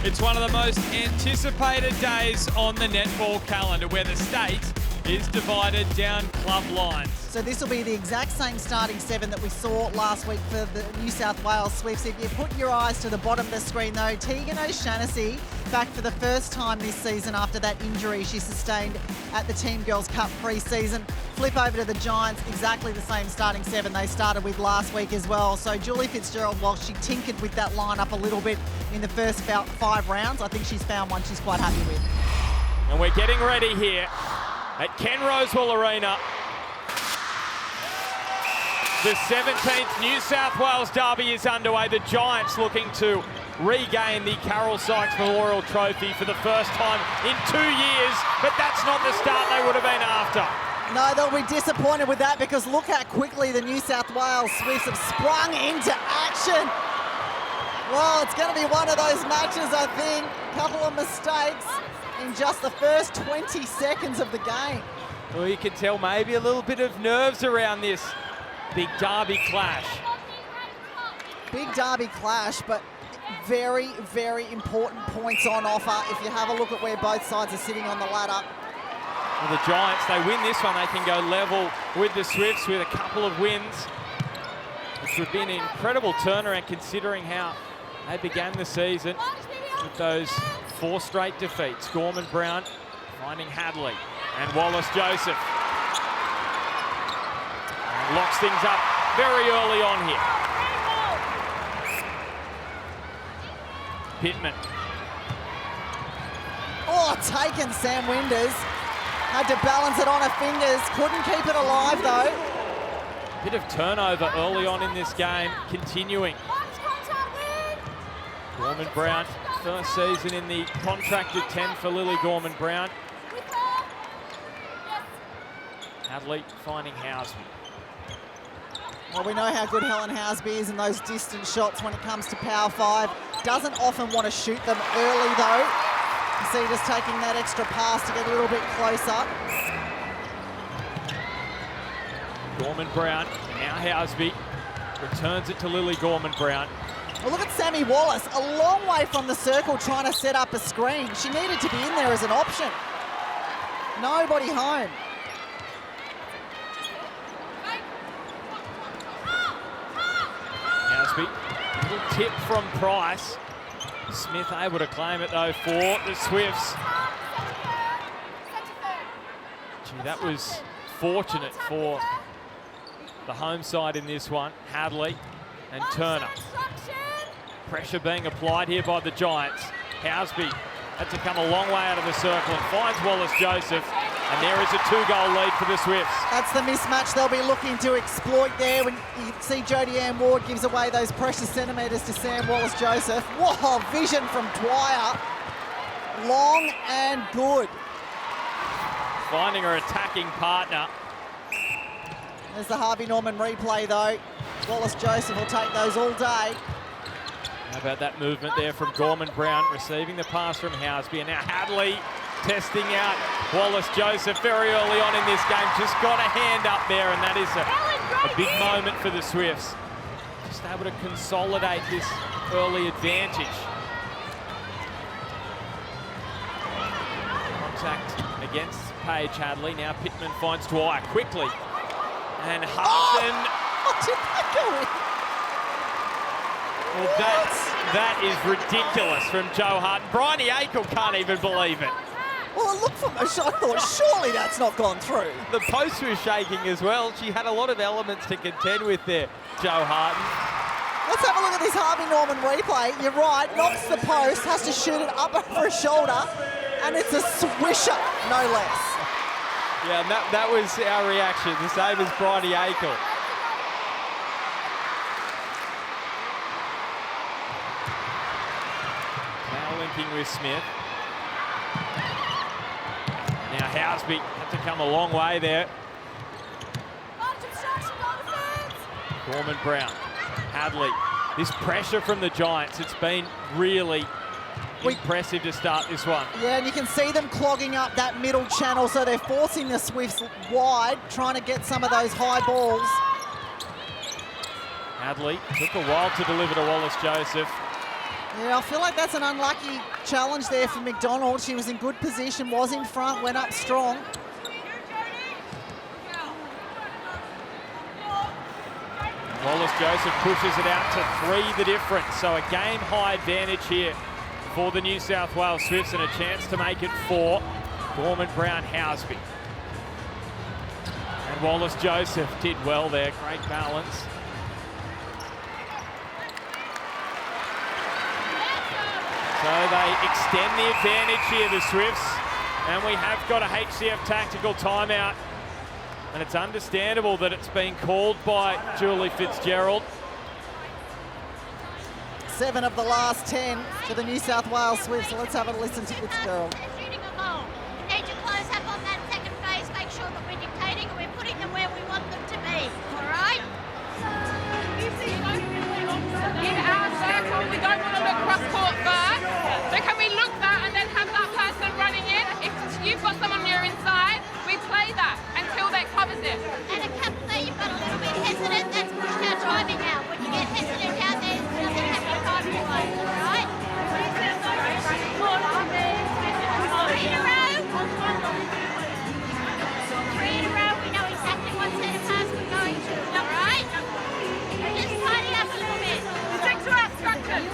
It's one of the most anticipated days on the netball calendar where the state is divided down club lines. So this will be the exact same starting 7 that we saw last week for the New South Wales Swifts. If you put your eyes to the bottom of the screen though, Tegan O'Shannessy back for the first time this season after that injury she sustained at the Team Girls Cup pre-season. Flip over to the Giants, exactly the same starting 7 they started with last week as well. So Julie Fitzgerald, while she tinkered with that lineup a little bit in the first 5 rounds, I think she's found one she's quite happy with. And we're getting ready here at Ken Rosewell Arena. The 17th New South Wales Derby is underway. The Giants looking to regain the Carol Sykes Memorial Trophy for the first time in 2 years, but that's not the start they would have been after. No, they'll be disappointed with that because look how quickly the New South Wales Swifts have sprung into action. Well, it's going to be one of those matches, I think. A couple of mistakes in just the first 20 seconds of the game. Well, you can tell maybe a little bit of nerves around this big derby clash. Big derby clash, but very, very important points on offer if you have a look at where both sides are sitting on the ladder. Well, the Giants, they win this one, they can go level with the Swifts with a couple of wins, which would be an incredible turnaround considering how they began the season with those 4 straight defeats. Gorman Brown finding Hadley and Wallace Joseph. And locks things up very early on here. Pittman. Oh, taken Sam Winders. Had to balance it on her fingers. Couldn't keep it alive though. Bit of turnover early on in this game, continuing. Gorman Brown, first season in the contracted 10 for Lily Gorman Brown. Hadley finding Housby. Well, we know how good Helen Housby is in those distance shots when it comes to Power 5. Doesn't often want to shoot them early though. You see just taking that extra pass to get a little bit closer. Gorman Brown, now Housby, returns it to Lily Gorman Brown. Well, look at Sammy Wallace, a long way from the circle trying to set up a screen. She needed to be in there as an option. Nobody home. Housby, little tip from Price. Smith able to claim it though for the Swifts. Gee, that was fortunate for the home side in this one. Hadley and Turner. Pressure being applied here by the Giants. Housby had to come a long way out of the circle and finds Wallace Joseph. And there is a 2-goal lead for the Swifts. That's the mismatch they'll be looking to exploit there when you see Jodie Ann Ward gives away those precious centimetres to Sam Wallace-Joseph. Whoa, vision from Dwyer. Long and good. Finding her attacking partner. There's the Harvey Norman replay though. Wallace-Joseph will take those all day. How about that movement there from Gorman Brown, receiving the pass from Housby. And now Hadley testing out Wallace-Joseph very early on in this game. Just got a hand up there, and that is a big moment for the Swifts. Just able to consolidate this early advantage. Contact against Paige Hadley. Now Pittman finds Dwyer quickly. And Hudson. Oh, did that go in? Well, that is ridiculous from Joe Hart. Bryony Akel can't even believe it. Well, look from her shot. I thought surely that's not gone through. The post was shaking as well. She had a lot of elements to contend with there, Joe Harton. Let's have a look at this Harvey Norman replay. You're right, knocks the post, has to shoot it up over his shoulder, and it's a swisher, no less. Yeah, and that was our reaction, the same as Bryony Akel. Now linking with Smith. Now Housby had to come a long way there. Gorman Brown, Hadley. This pressure from the Giants, it's been really impressive to start this one. Yeah, and you can see them clogging up that middle channel, so they're forcing the Swifts wide, trying to get some of those high balls. Hadley took a while to deliver to Wallace Joseph. Yeah, I feel like that's an unlucky challenge there for McDonald. She was in good position, was in front, went up strong. Wallace-Joseph pushes it out to 3 the difference. So a game-high advantage here for the New South Wales Swifts and a chance to make it 4. Gorman Brown Housby. And Wallace-Joseph did well there. Great balance. So they extend the advantage here, the Swifts. And we have got a HCF tactical timeout. And it's understandable that it's been called by Julie Fitzgerald. 7 of the last 10 for the New South Wales Swifts. So let's have a listen to Fitzgerald. They're shooting a goal. We need to close up on that second phase, make sure that we're dictating and we're putting them where we want them to be. All right? In our circle, we don't want to look cross-court first. So can we look that and then have that person running in? If you've got someone on your inside, we play that until that covers it. And a couple there, you've got a little bit hesitant. That's pushed our timing out. When you get hesitant out there, nothing happens timing wise. All right? 3 in a row. 3 in a row. We know exactly what set of pass we're going to. All right? Just tidy up a little bit. Stick to our structures.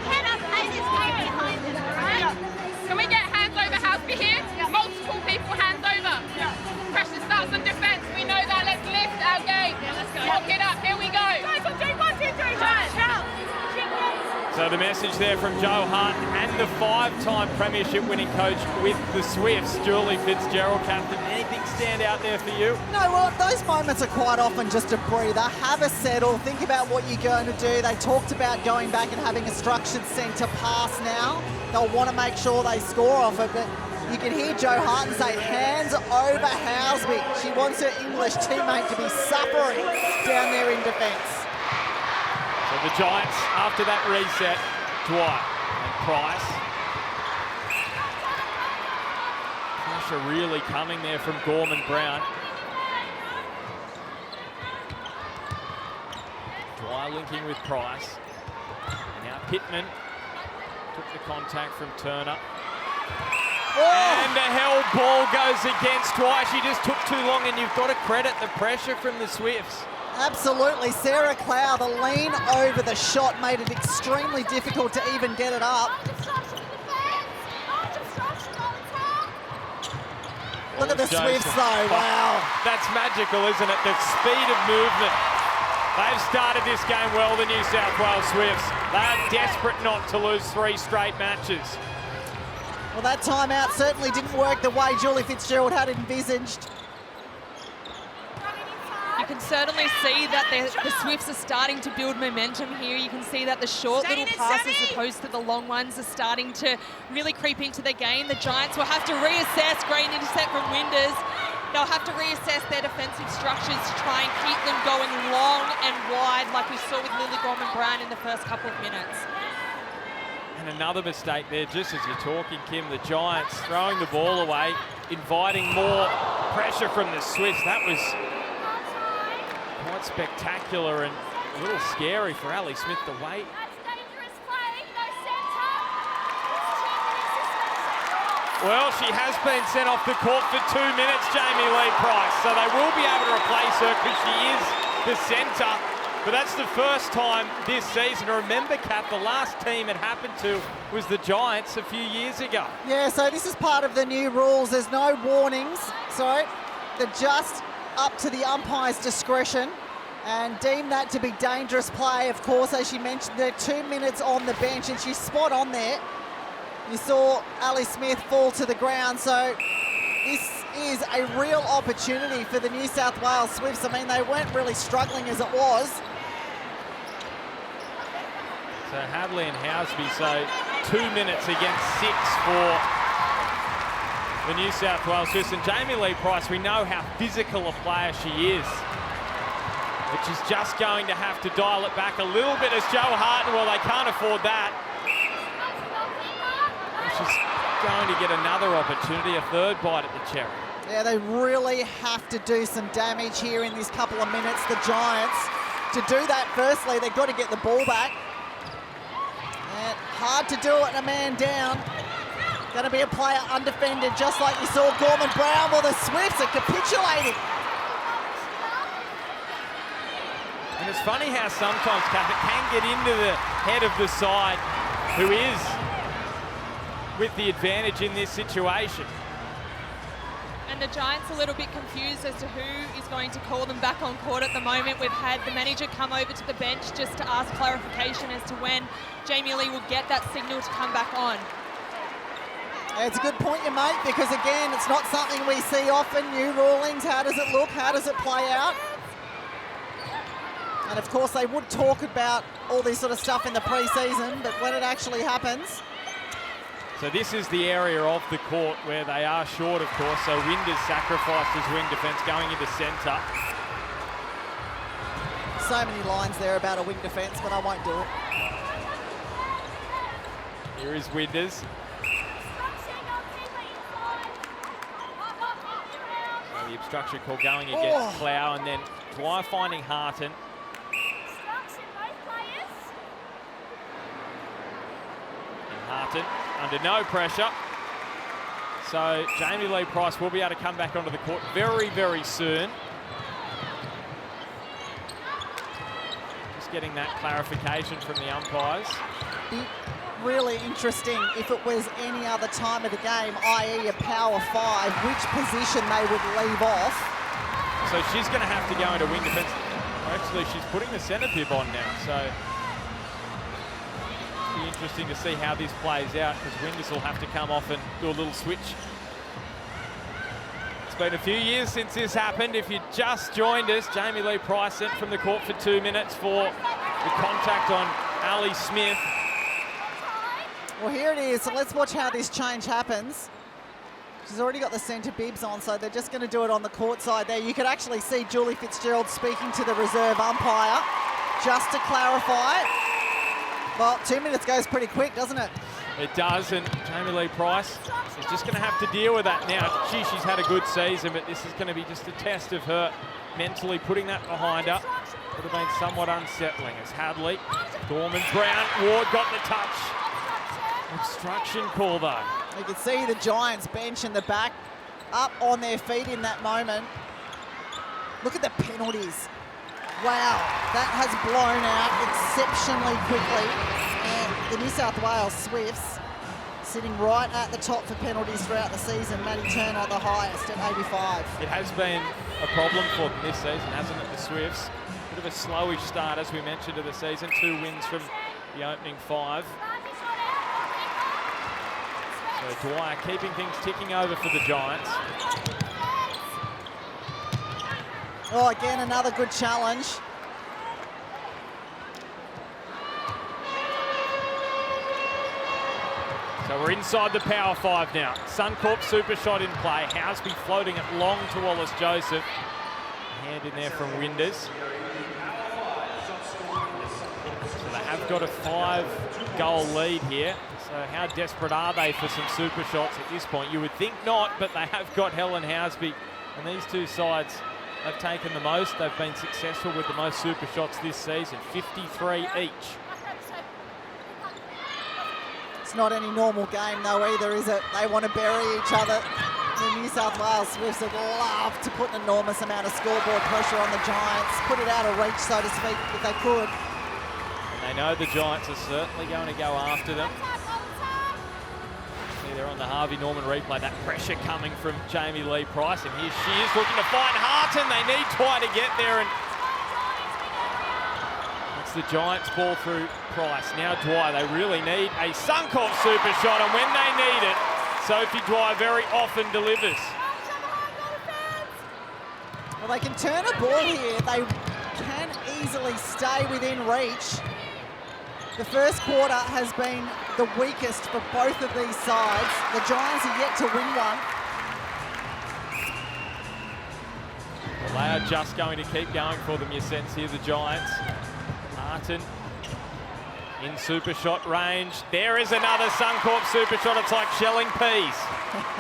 Cannot play this game behind us. All right? Can we get hands over Housby here? Multiple people hands over. Pressure starts on defence. We know that. Let's lift our game. Lock it up. Here we go. So the message there from Joe Hart and the 5-time premiership winning coach with the Swifts, Julie Fitzgerald, captain. Anything stand out there for you? No, well, those moments are quite often just a breather. Have a settle, think about what you're going to do. They talked about going back and having a structured centre pass now. They'll want to make sure they score off it, but you can hear Joe Harton say, hands over Housby. She wants her English teammate to be suffering down there in defence. So the Giants, after that reset, Dwight and Price. Pressure really coming there from Gorman Brown. Dwyer linking with Price. Now Pittman took the contact from Turner. And a held ball goes against Dwyer. She just took too long, and you've got to credit the pressure from the Swifts. Absolutely. Sarah Clow, the lean over the shot made it extremely difficult to even get it up. Look at the Swifts though, wow. That's magical, isn't it? The speed of movement. They've started this game well, the New South Wales Swifts. They are desperate not to lose 3 straight matches. Well, that timeout certainly didn't work the way Julie Fitzgerald had envisaged. You can certainly see that the Swifts are starting to build momentum here. You can see that the short little passes as opposed to the long ones are starting to really creep into the game. The Giants will have to reassess. Great intercept from Winders. They'll have to reassess their defensive structures to try and keep them going long and wide like we saw with Lily Gorman-Brown in the first couple of minutes. And another mistake there, just as you're talking, Kim, the Giants throwing the ball away, inviting more pressure from the Swifts. That was quite spectacular and a little scary for Ali Smith to wait. Well, she has been sent off the court for 2 minutes, Jamie Lee Price, so they will be able to replace her because she is the centre. But that's the first time this season. Remember, Kat, the last team it happened to was the Giants a few years ago. Yeah, so this is part of the new rules. There's no warnings, so they're just up to the umpire's discretion and deem that to be dangerous play. Of course, as she mentioned, they're 2 minutes on the bench and she's spot on there. You saw Ali Smith fall to the ground, so this is a real opportunity for the New South Wales Swifts. I mean, they weren't really struggling as it was. So Hadley and Housby, so 2 minutes against 6 for the New South Wales Swifts. And Jamie Lee Price, we know how physical a player she is, but she's just going to have to dial it back a little bit as Joe Harton, well, they can't afford that. She's going to get another opportunity, a third bite at the cherry. Yeah, they really have to do some damage here in this couple of minutes, the Giants. To do that, firstly, they've got to get the ball back. And Hard to do it, a man down. Going to be a player undefended, just like you saw Gorman Brown. Well, the Swifts are capitulating. And it's funny how sometimes, Kath, it can get into the head of the side who is with the advantage in this situation. And the Giants a little bit confused as to who is going to call them back on court at the moment. We've had the manager come over to the bench just to ask clarification as to when Jamie Lee will get that signal to come back on. It's a good point you make, because again, it's not something we see often. New rulings, how does it look? How does it play out? And of course, they would talk about all this sort of stuff in the pre-season, but when it actually happens... So this is the area of the court where they are short, of course. So Winders sacrificed his wing defence going into centre. So many lines there about a wing defence, but I won't do it. Here is Winders. So the obstruction call going against Clow, and then Dwyer finding Harton. And Harton under no pressure. So Jamie Lee Price will be able to come back onto the court very, very soon. Just getting that clarification from the umpires. Be really interesting if it was any other time of the game, i.e. a power 5, which position they would leave off. So she's going to have to go into wing defence. Actually, she's putting the centre bib on now, so it'll be interesting to see how this plays out, because Winders will have to come off and do a little switch. It's been a few years since this happened. If you just joined us, Jamie Lee Price sent from the court for 2 minutes for the contact on Ali Smith. Well, here it is. So let's watch how this change happens. She's already got the centre bibs on, so they're just going to do it on the court side there. You could actually see Julie Fitzgerald speaking to the reserve umpire just to clarify. Well, 2 minutes goes pretty quick, doesn't it? It does, and Jamie Lee Price is just going to have to deal with that now. She's had a good season, but this is going to be just a test of her mentally putting that behind her. Would have been somewhat unsettling as Hadley, Gorman, Brown, Ward got the touch. Obstruction call though. You can see the Giants bench in the back up on their feet in that moment. Look at the penalties. Wow, that has blown out exceptionally quickly. And the New South Wales Swifts sitting right at the top for penalties throughout the season. Maddie Turner the highest at 85. It has been a problem for them this season, hasn't it, the Swifts? Bit of a slowish start, as we mentioned, to the season. 2 wins from the opening 5. So Dwyer keeping things ticking over for the Giants. Oh, again, another good challenge. So we're inside the power 5 now. Suncorp super shot in play. Housby floating it long to Wallace Joseph. Hand in there from Winders. So they have got a 5-goal lead here. So how desperate are they for some super shots at this point? You would think not, but they have got Helen Housby. And these two sides have taken the most. They've been successful with the most super shots this season, 53 each. It's not any normal game though either, is it? They want to bury each other. The New South Wales Swifts would love to put an enormous amount of scoreboard pressure on the Giants, put it out of reach, so to speak, if they could. And they know the Giants are certainly going to go after them. See, they're on the Harvey Norman replay, that pressure coming from Jamie Lee Price, and here she is looking to find Harton. They need Dwyer to get there, and it's the Giants ball through Price. Now Dwyer, they really need a Suncorp super shot, and when they need it, Sophie Dwyer very often delivers. Well, they can turn a ball here. They can easily stay within reach. The first quarter has been the weakest for both of these sides. The Giants are yet to win one. Well, they are just going to keep going for them, you sense here, the Giants. Martin in super shot range. There is another Suncorp super shot. It's like shelling peas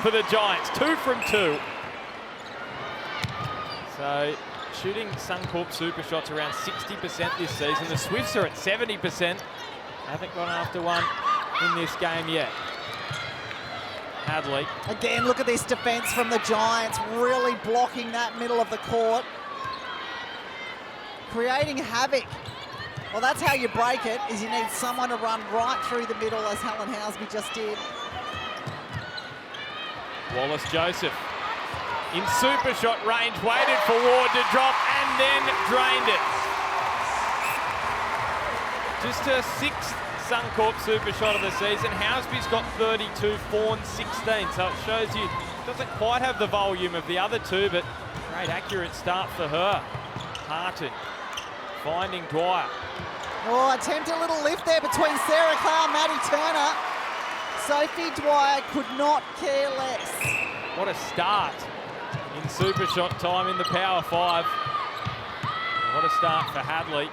for the Giants. 2 from 2. So shooting Suncorp super shots around 60% this season. The Swifts are at 70%. Haven't gone after one in this game yet. Hadley. Again, look at this defence from the Giants, really blocking that middle of the court. Creating havoc. Well, that's how you break it, is you need someone to run right through the middle, as Helen Housby just did. Wallace-Joseph in super shot range, waited for Ward to drop and then drained it. Just her 6th Suncorp super shot of the season. Housby's got 32, Fawn 16, so it shows you doesn't quite have the volume of the other two, but great accurate start for her. Harton finding Dwyer. Oh, attempt a little lift there between Sarah Clark and Maddie Turner. Sophie Dwyer could not care less. What a start in super shot time in the Power 5. What a start for Hadley.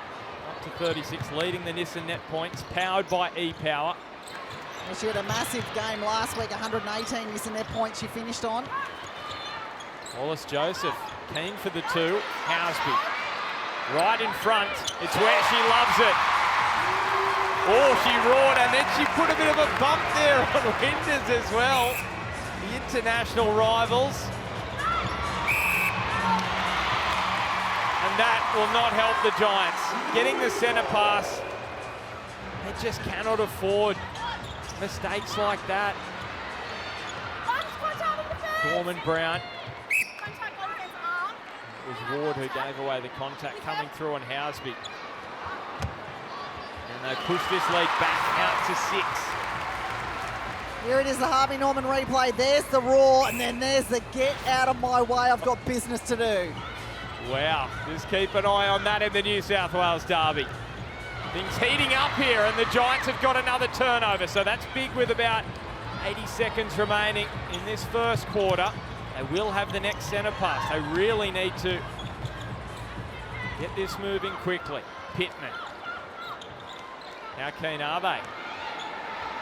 Up to 36, leading the Nissan net points, powered by E-Power. Well, she had a massive game last week, 118 Nissan net points she finished on. Wallace-Joseph keen for the 2. Housby right in front. It's where she loves it. Oh, she roared, and then she put a bit of a bump there on Winters as well. The international rivals. And that will not help the Giants. Getting the centre pass, they just cannot afford mistakes like that. Gorman Brown. It was Ward who gave away the contact, coming through on Housby. And they push this lead back out to 6. Here it is, the Harvey Norman replay. There's the roar, and then there's the get out of my way, I've got business to do. Wow, just keep an eye on that in the New South Wales derby. Things heating up here, and the Giants have got another turnover, so that's big with about 80 seconds remaining in this first quarter. They will have the next centre pass. They really need to get this moving quickly. Pittman. How keen are they?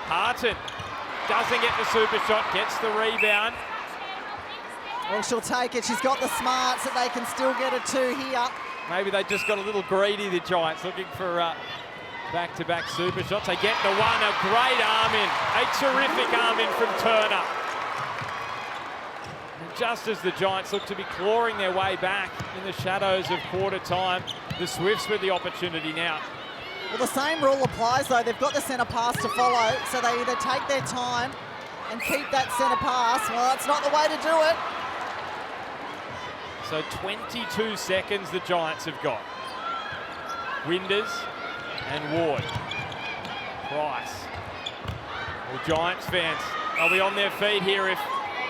Harton doesn't get the super shot, gets the rebound. Well, she'll take it. She's got the smarts that they can still get a 2 here. Maybe they just got a little greedy, the Giants, looking for back-to-back super shots. They get the one, a great arm in. A terrific arm in from Turner. And just as the Giants look to be clawing their way back in the shadows of quarter time, the Swifts with the opportunity now. Well, the same rule applies, though. They've got the centre pass to follow, so they either take their time and keep that centre pass. Well, that's not the way to do it. So 22 seconds the Giants have got. Winders and Ward. Price. Well, Giants fans, they'll be on their feet here if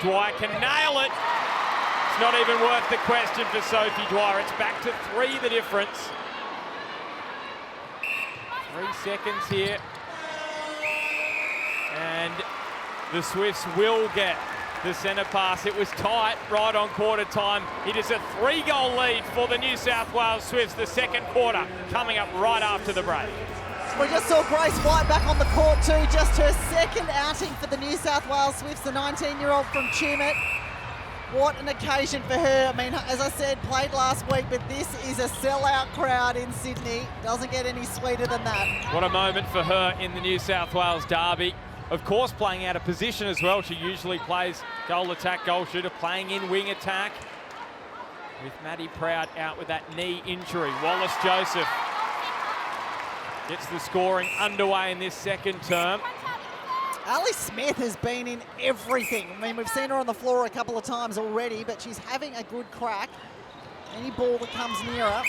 Dwyer can nail it. It's not even worth the question for Sophie Dwyer. It's back to 3 the difference. 3 seconds here. And the Swifts will get the centre pass. It was tight right on quarter time. It is a 3-goal lead for the New South Wales Swifts. The second quarter coming up right after the break. We just saw Grace White back on the court too. Just her second outing for the New South Wales Swifts, the 19-year-old from Tumut. What an occasion for her. I mean, as I said, played last week, but this is a sellout crowd in Sydney. Doesn't get any sweeter than that. What a moment for her in the New South Wales derby. Of course, playing out of position as well. She usually plays goal attack, goal shooter, playing in wing attack. With Maddie Proud out with that knee injury. Wallace-Joseph gets the scoring underway in this second term. Ali Smith has been in everything. I mean, we've seen her on the floor a couple of times already, but she's having a good crack. Any ball that comes near her.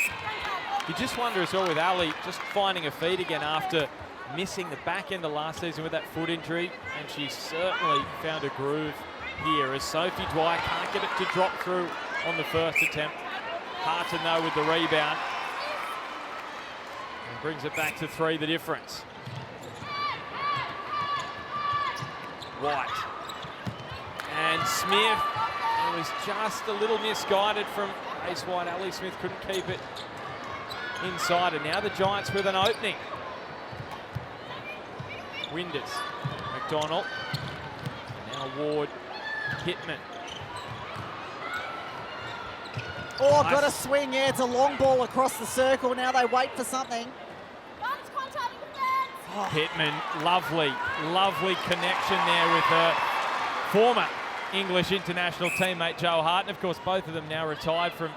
You just wonder as well with Ali just finding her feet again after missing the back end of last season with that foot injury, and she's certainly found a groove here as Sophie Dwyer can't get it to drop through on the first attempt. Harton though with the rebound and brings it back to 3 the difference. White and Smith. It was just a little misguided from Grace White. Ali Smith couldn't keep it inside, and now the Giants with an opening. Winders, McDonald, now Ward, Pittman. Oh, Nice. got a swing, yeah, it's a long ball across the circle. Now they wait for something. Pittman, lovely connection there with her former English international teammate Joe Hart. And of course, both of them now retired from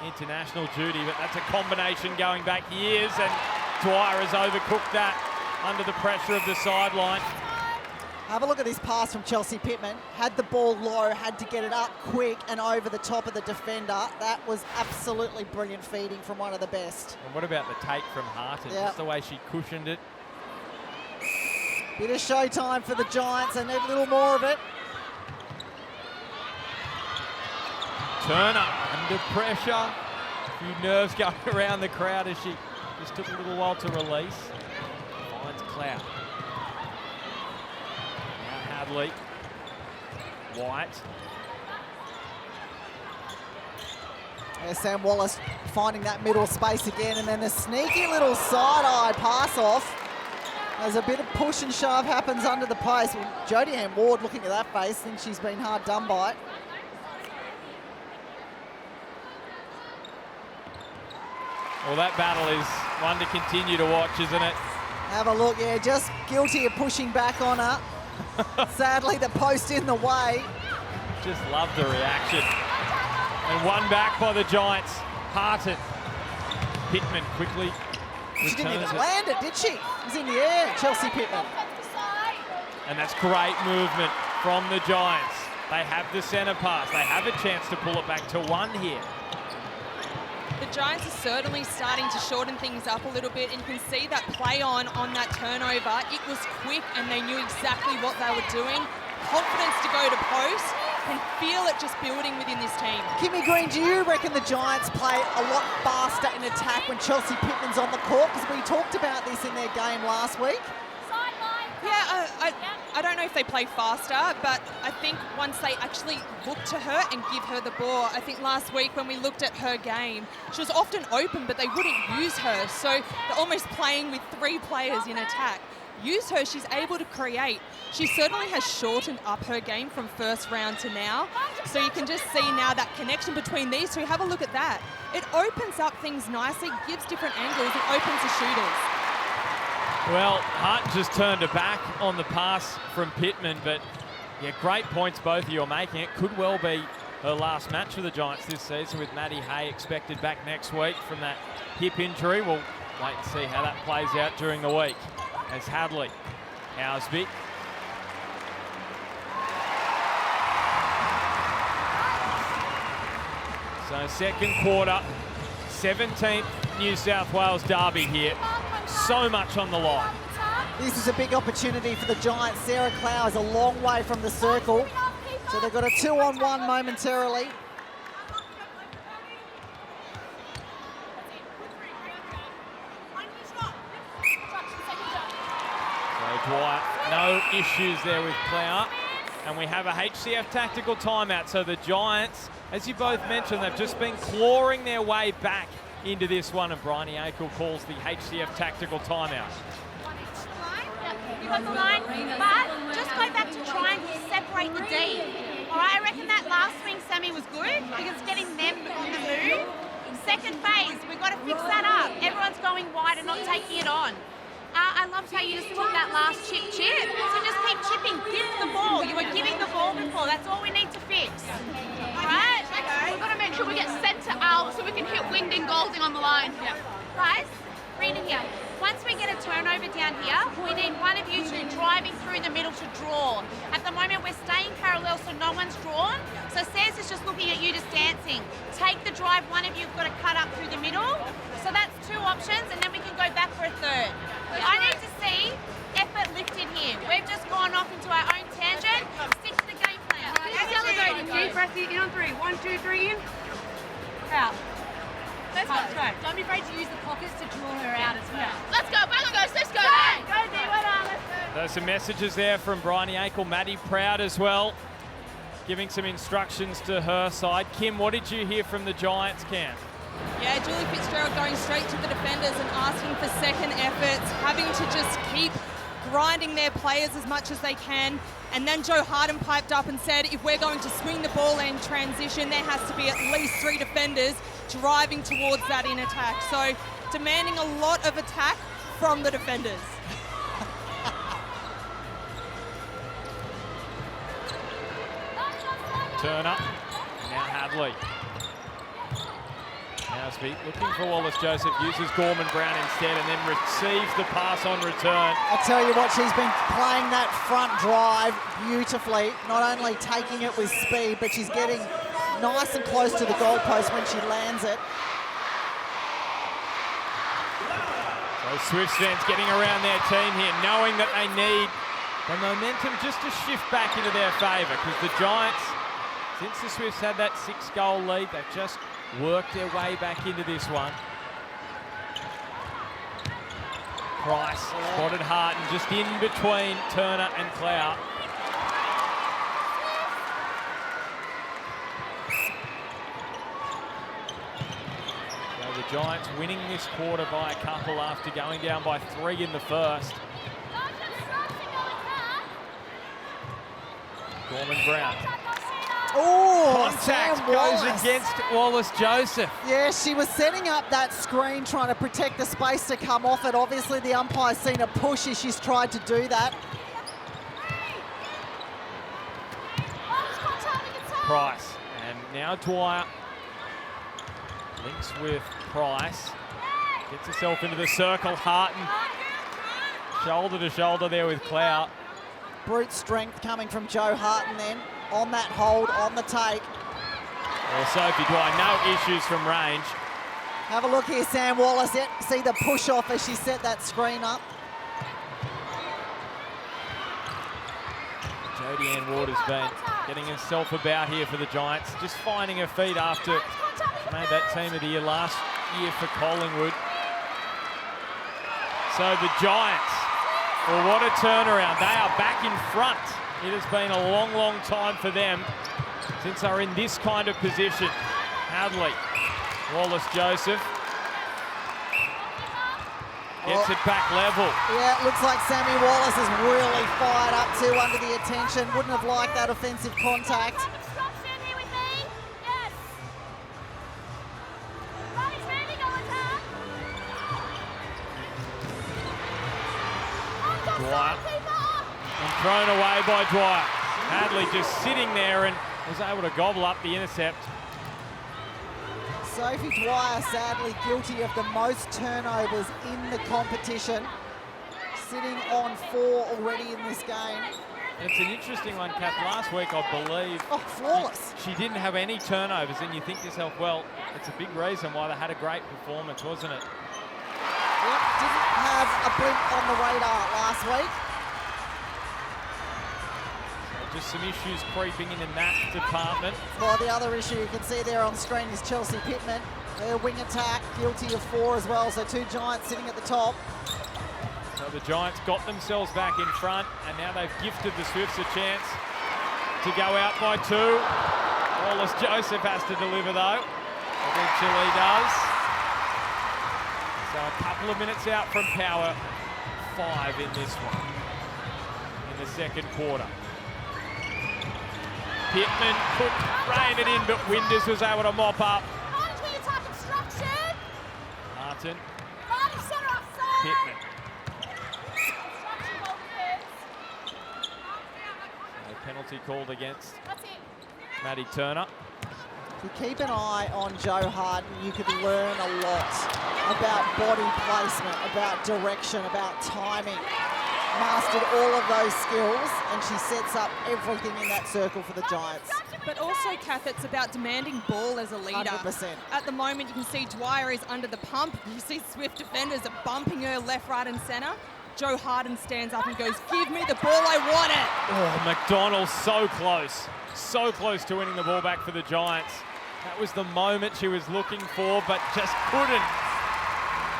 international duty, but that's a combination going back years, and Dwyer has overcooked that under the pressure of the sideline. Have a look at this pass from Chelsea Pittman. Had the ball low, had to get it up quick and over the top of the defender. That was absolutely brilliant feeding from one of the best. And what about the take from Harton? Yep. Just the way she cushioned it. Bit of showtime for the Giants. They need a little more of it. Turner under pressure. A few nerves going around the crowd as she just took a little while to release. Finds Cloud. Now Hadley. White. There's Sam Wallace finding that middle space again, and then the sneaky little side-eye pass off. As a bit of push and shove happens under the post. Well, Jodie Ann Ward, looking at that face, thinks she's been hard done by. Well, that battle is one to continue to watch, isn't it? Have a look, yeah, just guilty of pushing back on her. Sadly, the post in the way. Just love the reaction. And one back by the Giants. Harton. Pittman quickly She didn't returns even it. land it, did she? It was in the air, Chelsea Pittman. And that's great movement from the Giants. They have the centre pass. They have a chance to pull it back to one here. The Giants are certainly starting to shorten things up a little bit, and you can see that play on that turnover. It was quick and they knew exactly what they were doing. Confidence to go to post. Can feel it just building within this team. Kimmy Green, do you reckon the Giants play a lot faster in attack when Chelsea Pittman's on the court? Because we talked about this in their game last week. Yeah, I don't know if they play faster, but I think once they actually look to her and give her the ball, I think last week when we looked at her game, she was often open, but they wouldn't use her. So they're almost playing with 3 players in attack. Use her, she's able to create. She certainly has shortened up her game from first round to now. So you can just see now that connection between these two. Have a look at that. It opens up things nicely, gives different angles, it opens the shooters. Well, Hart just turned her back on the pass from Pittman, but yeah, great points both of you are making. It could well be her last match for the Giants this season, with Maddie Hay expected back next week from that hip injury. We'll wait and see how that plays out during the week. As Hadley, Housby. So second quarter, 17th New South Wales derby here. So much on the line. This is a big opportunity for the Giants. Sarah Clow is a long way from the circle. So they've got a 2-on-1 momentarily. So Dwyer, no issues there with Clow. And we have a HCF tactical timeout. So the Giants, as you both mentioned, they've just been clawing their way back into this one, and Bryony Akel calls the HCF tactical timeout. You got the line, but just go back to try and separate the D. All right, I reckon that last swing, Sammy, was good because getting them on the move. Second phase, we've got to fix that up. Everyone's going wide and not taking it on. I loved how you just took that last chip. So just keep chipping, give the ball. You were giving the ball before. That's all we need to fix. All right? We've got to make sure we get centre out so we can hit Winged and Golding on the line. Yeah. Guys, read it here. Once we get a turnover down here, we need one of you two driving through the middle to draw. At the moment, we're staying parallel so no one's drawn. So Saz is just looking at you, just dancing. Take the drive, one of you've got to cut up through the middle. So that's 2 options, and then we can go back for a third. I need to see effort lifted here. We've just gone off into our own tangent. Stick to the game plan. Celebrating. Deep breath in on 3. 1, 2, 3 in. Out. Let's go. Don't be afraid to use the pockets to draw her out as well. Let's go. Ballon let's go. Go, D, well done. Let's go. There's some messages there from Bryony Akel, Maddie Proud as well, giving some instructions to her side. Kim, what did you hear from the Giants camp? Yeah, Julie Fitzgerald going straight to the defenders and asking for second efforts, having to just keep grinding their players as much as they can. And then Joe Harden piped up and said, if we're going to swing the ball in transition, there has to be at least 3 defenders driving towards that in attack. So demanding a lot of attack from the defenders. Turner. Now Hadley. Now looking for Wallace Joseph, uses Gorman Brown instead and then receives the pass on return. I tell you what, she's been playing that front drive beautifully, not only taking it with speed, but she's getting nice and close to the goalpost when she lands it. So Swifts fans getting around their team here, knowing that they need the momentum just to shift back into their favour, because the Giants, since the Swifts had that 6-goal lead, they've just worked their way back into this one. Price spotted Harton just in between Turner and Clout. So the Giants winning this quarter by a couple after going down by 3 in the first. Gorman Brown. Oh, Contact Sam goes Wallace against Wallace Joseph. Yeah, she was setting up that screen, trying to protect the space to come off it. Obviously, the umpire's seen a push as she's tried to do that. Price, and now Dwyer links with Price. Gets herself into the circle. Harton, shoulder to shoulder there with Clout. Brute strength coming from Joe Harton then. On that hold, on the take. Well, Sophie Dwyer, no issues from range. Have a look here, Sam Wallace. See the push off as she set that screen up. Jodie Ann Ward has been getting herself about here for the Giants, just finding her feet after she made that team of the year last year for Collingwood. So the Giants, well, what a turnaround. They are back in front. It has been a long, long time for them since they're in this kind of position. Hadley, Wallace Joseph gets it back level. Yeah, it looks like Sammy Wallace is really fired up too under the attention. Wouldn't have liked that offensive contact. Dwyer. And thrown away by Dwyer. Hadley just sitting there and was able to gobble up the intercept. Sophie Dwyer sadly guilty of the most turnovers in the competition. Sitting on 4 already in this game. It's an interesting one, Kath. Last week, I believe, flawless. She didn't have any turnovers, and you think to yourself, well, it's a big reason why they had a great performance, wasn't it? Yep, didn't have a blip on the radar last week. Just some issues creeping in that department. Well, the other issue you can see there on screen is Chelsea Pittman. Their wing attack, guilty of 4 as well, so 2 Giants sitting at the top. So the Giants got themselves back in front, and now they've gifted the Swifts a chance to go out by 2. Wallace Joseph has to deliver, though. Eventually does. So a couple of minutes out from power. 5 in this one, in the second quarter. Pittman could rein it in, but Winders was able to mop up. Martin. Pittman. A penalty called against Maddie Turner. If you keep an eye on Joe Harden, you could learn a lot about body placement, about direction, about timing. Mastered all of those skills, and she sets up everything in that circle for the Giants. But also, Kath, it's about demanding ball as a leader. 100%. At the moment, you can see Dwyer is under the pump. You see Swift defenders are bumping her left, right and centre. Joe Harden stands up and goes, give me the ball, I want it. Oh, McDonald so close to winning the ball back for the Giants. That was the moment she was looking for, but just couldn't.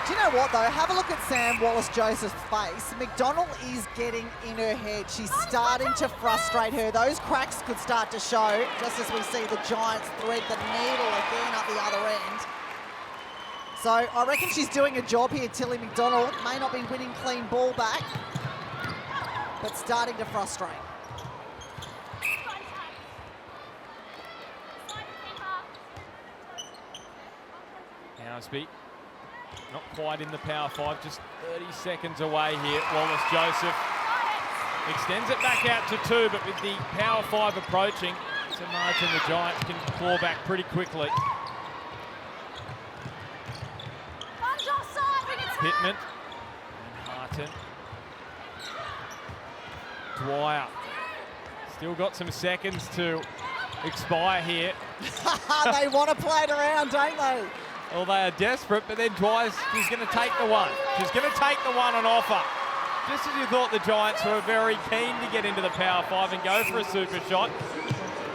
Do you know what, though? Have a look at Sam Wallace-Joseph's face. McDonald is getting in her head. She's starting to frustrate her. Those cracks could start to show, just as we see the Giants thread the needle again up the other end. So I reckon she's doing a job here, Tilly McDonald. May not be winning clean ball back, but starting to frustrate. Housby, not quite in the power 5, just 30 seconds away here. Wallace Joseph extends it back out to 2, but with the power 5 approaching, It's a margin the Giants can claw back pretty quickly. Pittman and Harton. Dwyer. Still got some seconds to expire here. They want to play it around, don't they? Well, they are desperate, but then Dwyer's she's going to take the one. She's going to take the one on offer. Just as you thought the Giants were very keen to get into the Power 5 and go for a super shot.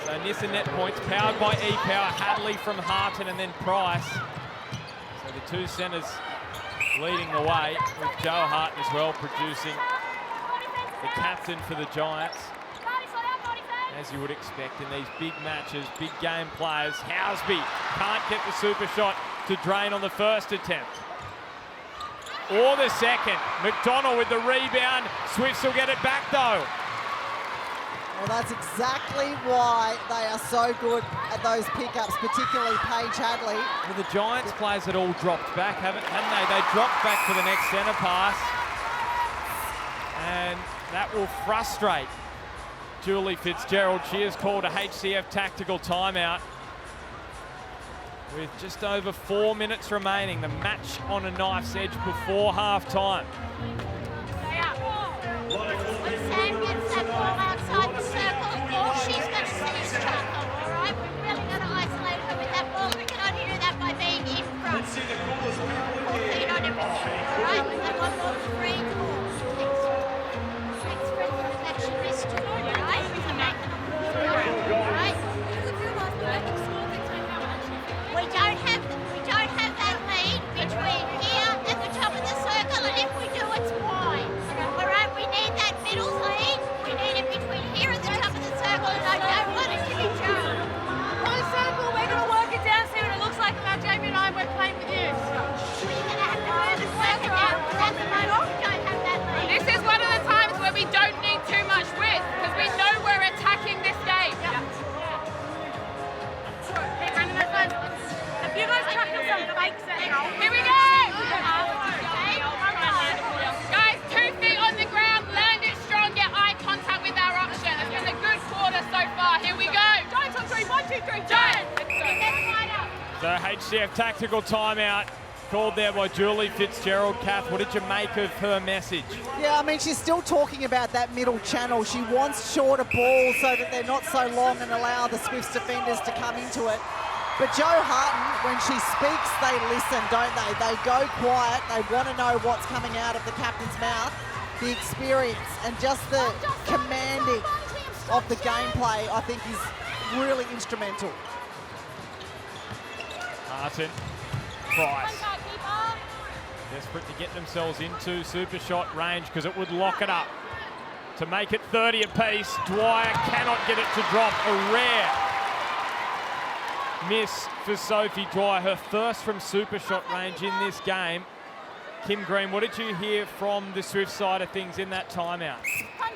So Nissa net points, powered by E-Power, Hadley from Harton and then Price. So the two centres leading the way, with Joe Harton as well producing the captain for the Giants. As you would expect in these big matches, big game players. Housby can't get the super shot to drain on the first attempt. Or the second. McDonald with the rebound. Swifts will get it back though. Well, that's exactly why they are so good at those pickups, particularly Paige Hadley. Well, the Giants players had all dropped back, haven't they? They dropped back for the next centre pass. And that will frustrate Julie Fitzgerald. She has called a HCF tactical timeout with just over 4 minutes remaining. The match on a knife's edge before half-time. When Sam gets that ball outside the circle, all she's going to see is Charcoal, all right? We're really going to isolate her with that ball. We can only do that by being in front. 4 feet on everything, all right? And then one more free ball. Thanks for that she missed it, all right? To make it all right? We don't have that lead between here and the top of the circle, and if we do, it's wide. All right, we need that middle lead. We need it between here and the top of the circle, and I don't want it to be Joe. On circle, we're going to work it down, see what it looks like about Jamie and I, we're playing with you. We're going to have to move and work it down, because at the moment we don't have that lead. This is one of the times where we don't need too much width because we know we're attacking this game. Hey, Brandon, have you guys chucked in some fakes at all? Here we go! Guys, 2 feet on the ground, land it strong, get eye contact with our option. It's been a good quarter so far. Here we go. Giants on 3, 1, 2, 3, Giants! So HCF tactical timeout called there by Julie Fitzgerald. Kath, what did you make of her message? Yeah, I mean, she's still talking about that middle channel. She wants shorter balls so that they're not so long and allow the Swifts defenders to come into it. But Jo Harton, when she speaks, they listen, don't they? They go quiet. They want to know what's coming out of the captain's mouth. The experience and just the commanding of the gameplay, I think, is really instrumental. Harton, Price. Desperate to get themselves into super shot range because it would lock it up. To make it 30 apiece, Dwyer cannot get it to drop. A rare miss for Sophie Dwyer, her first from super shot range in this game. Kim Green, what did you hear from the Swift side of things in that timeout?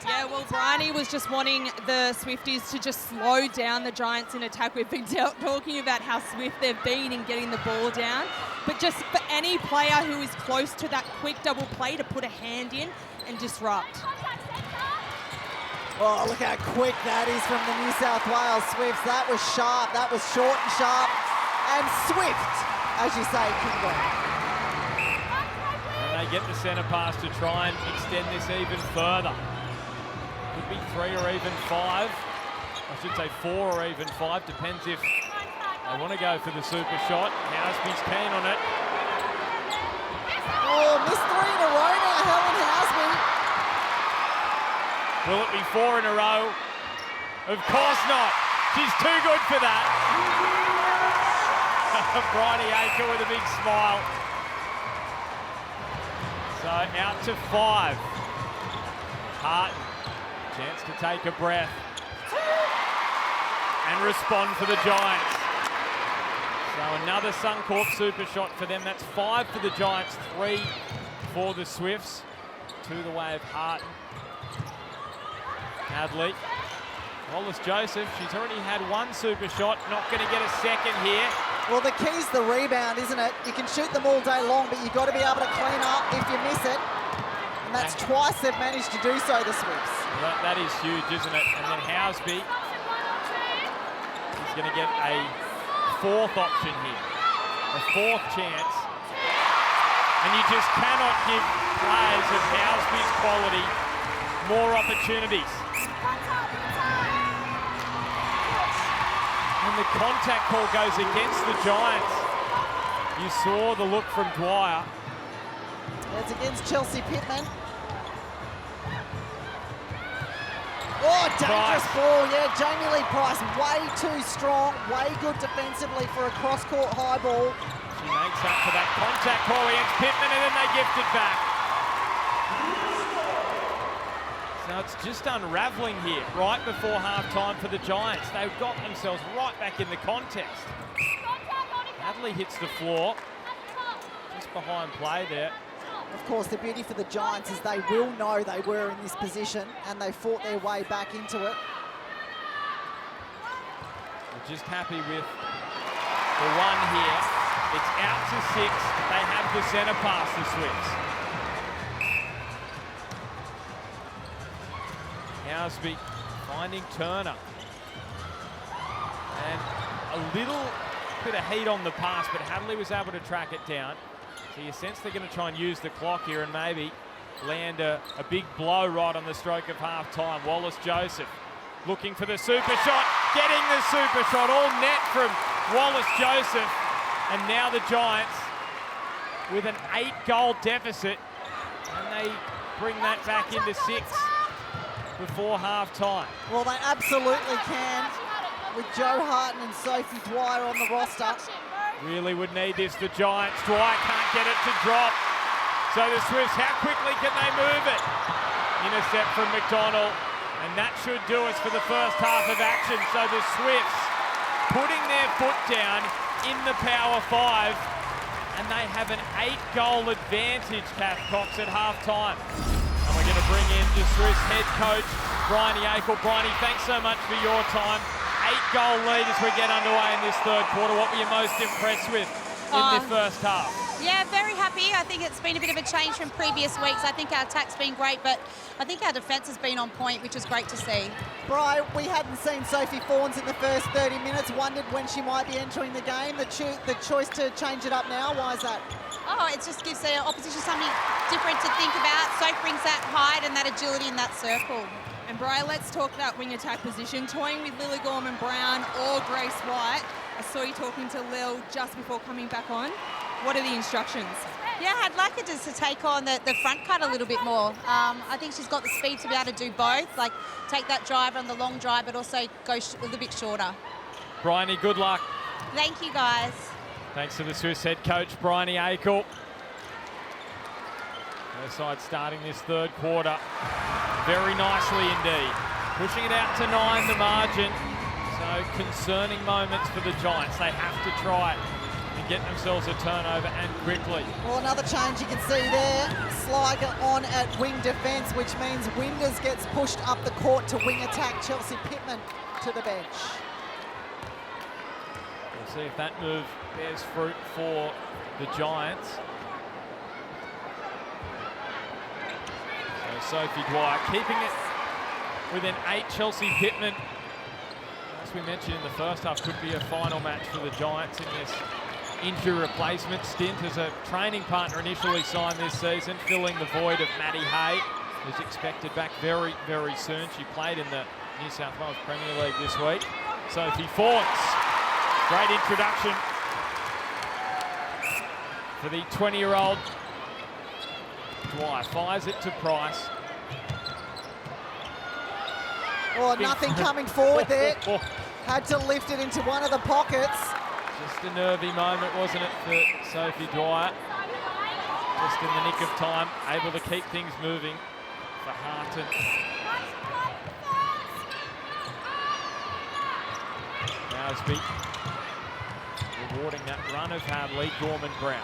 Yeah, well, Bryony was just wanting the Swifties to just slow down the Giants in attack. We've been talking about how swift they've been in getting the ball down. But just for any player who is close to that quick double play to put a hand in and disrupt. Oh, look how quick that is from the New South Wales Swifts. That was sharp, that was short and sharp. And swift, as you say, Kimberley. And they get the centre pass to try and extend this even further. Could be 3 or even 5. I should say 4 or even 5, depends if they want to go for the super shot. Housby's keen on it. Oh, missed 3 in a row now, Helen Housby. Will it be 4 in a row? Of course not. She's too good for that. Bryony Aker with a big smile. So out to 5. Harton, chance to take a breath and respond for the Giants. So another Suncorp super shot for them. That's 5 for the Giants, 3 for the Swifts. To the way of Harton. Hadley. Wallace Joseph, she's already had 1 super shot, not going to get a second here. Well, the key's the rebound, isn't it? You can shoot them all day long, but you've got to be able to clean up if you miss it. And that's twice they've managed to do so, the Swifts. That is huge, isn't it? And then Housby He's going to get a fourth option here, a fourth chance. And you just cannot give players of Housby's quality more opportunities. And the contact call goes against the Giants. You saw the look from Dwyer. It's against Chelsea Pittman. Oh, dangerous ball. Yeah, Jamie Lee Price, way too strong, way good defensively for a cross-court high ball. She makes up for that contact call against Pittman, and then they gift it back. So it's just unravelling here right before half-time for the Giants. They've got themselves right back in the contest. Hadley hits the floor. Just behind play there. Of course, the beauty for the Giants is they will know they were in this position and they fought their way back into it. We're just happy with the one here. It's out to 6. They have the centre pass, the Swifts. Housby finding Turner. And a little bit of heat on the pass, but Hadley was able to track it down. So you sense they're going to try and use the clock here and maybe land a big blow right on the stroke of half-time. Wallace-Joseph looking for the super shot, getting the super shot, all net from Wallace-Joseph. And now the Giants with an 8-goal deficit, and they bring that back into 6 before half-time. Well, they absolutely can, with Joe Harton and Sophie Dwyer on the roster. Really would need this, the Giants. Dwyer can't get it to drop. So the Swifts, how quickly can they move it? Intercept from McDonald, and that should do us for the first half of action. So the Swifts putting their foot down in the Power 5, and they have an 8-goal advantage, Kath Cox, at half-time. And we're going to bring in the Swifts head coach, Bryony Akel. Bryony, thanks so much for your time. 8-goal lead as we get underway in this third quarter. What were you most impressed with in the first half? Yeah, very happy. I think it's been a bit of a change from previous weeks. I think our attack's been great, but I think our defence has been on point, which is great to see. Bri, we hadn't seen Sophie Fawns in the first 30 minutes. Wondered when she might be entering the game. The choice to change it up now, why is that? Oh, it just gives the opposition something different to think about. Soph brings that height and that agility in that circle. And Bri, let's talk that wing attack position. Toying with Lily Gorman-Brown or Grace White. I saw you talking to Lil just before coming back on. What are the instructions? Yeah, I'd like her just to take on the front cut a little bit more. I think she's got the speed to be able to do both, like take that drive on the long drive, but also go a little bit shorter. Bryony, good luck. Thank you, guys. Thanks to the Swiss head coach, Bryony Akel. Her side starting this third quarter very nicely indeed. Pushing it out to 9, the margin. So concerning moments for the Giants. They have to try and get themselves a turnover, and quickly. Well, another change you can see there. Sliger on at wing defence, which means Winders gets pushed up the court to wing attack. Chelsea Pittman to the bench. We'll see if that move bears fruit for the Giants. So Sophie Dwyer keeping it within 8. Chelsea Pittman, as we mentioned in the first half, could be a final match for the Giants in this injury replacement stint as a training partner initially signed this season, filling the void of Maddie Hay, who's expected back very, very soon. She played in the New South Wales Premier League this week. Sophie Fawns, great introduction for the 20-year-old. Dwyer fires it to Price. Oh, nothing coming forward there. Had to lift it into one of the pockets. Just a nervy moment, wasn't it, for Sophie Dwyer? Just in the nick of time, able to keep things moving for Harton. Housby rewarding that run of Hadley, Gorman-Brown.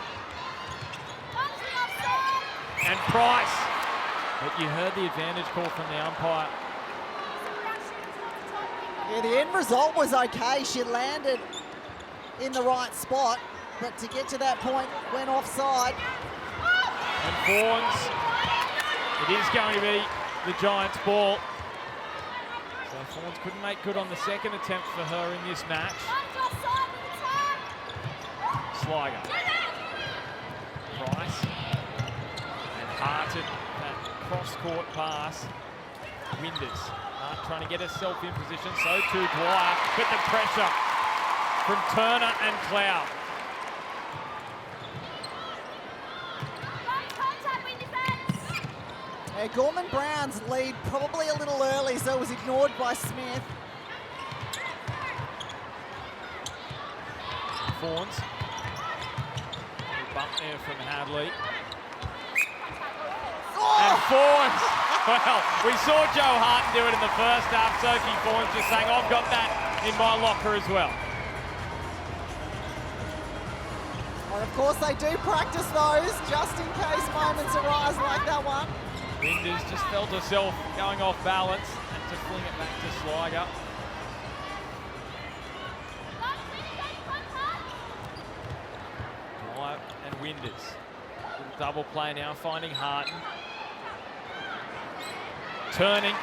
And Price. But you heard the advantage call from the umpire. Yeah, the end result was okay. She landed in the right spot, but to get to that point, went offside. And Fawns, it is going to be the Giants' ball. So Fawns couldn't make good on the second attempt for her in this match. Sligo. Price. And Harton, that cross-court pass. Winders. Hart trying to get herself in position, so too Dwyer. But the pressure from Turner and Cloud. Gorman Brown's lead probably a little early, so it was ignored by Smith. Fawns. Bump there from Hadley. And Fawns. Well, we saw Joe Harton do it in the first half. Sophie Fawns just saying, I've got that in my locker as well. And of course they do practice those, just in case moments arise like that one. Winders just felt herself going off balance and to fling it back to Sligo. Dwyer and Winders. Little double play now, finding Harton. Turning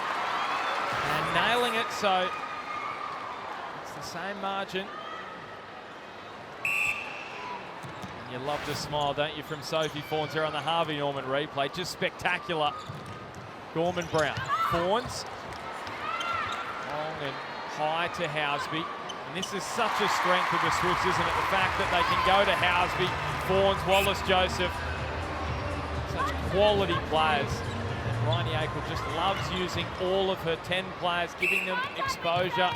and nailing it, so it's the same margin. You love to smile, don't you, from Sophie Fawns here on the Harvey Norman replay. Just spectacular. Gorman Brown. Fawns. Long and high to Housby. And this is such a strength of the Swifts, isn't it? The fact that they can go to Housby, Fawns, Wallace, Joseph. Such quality players. And Bryony Akel just loves using all of her 10 players, giving them exposure.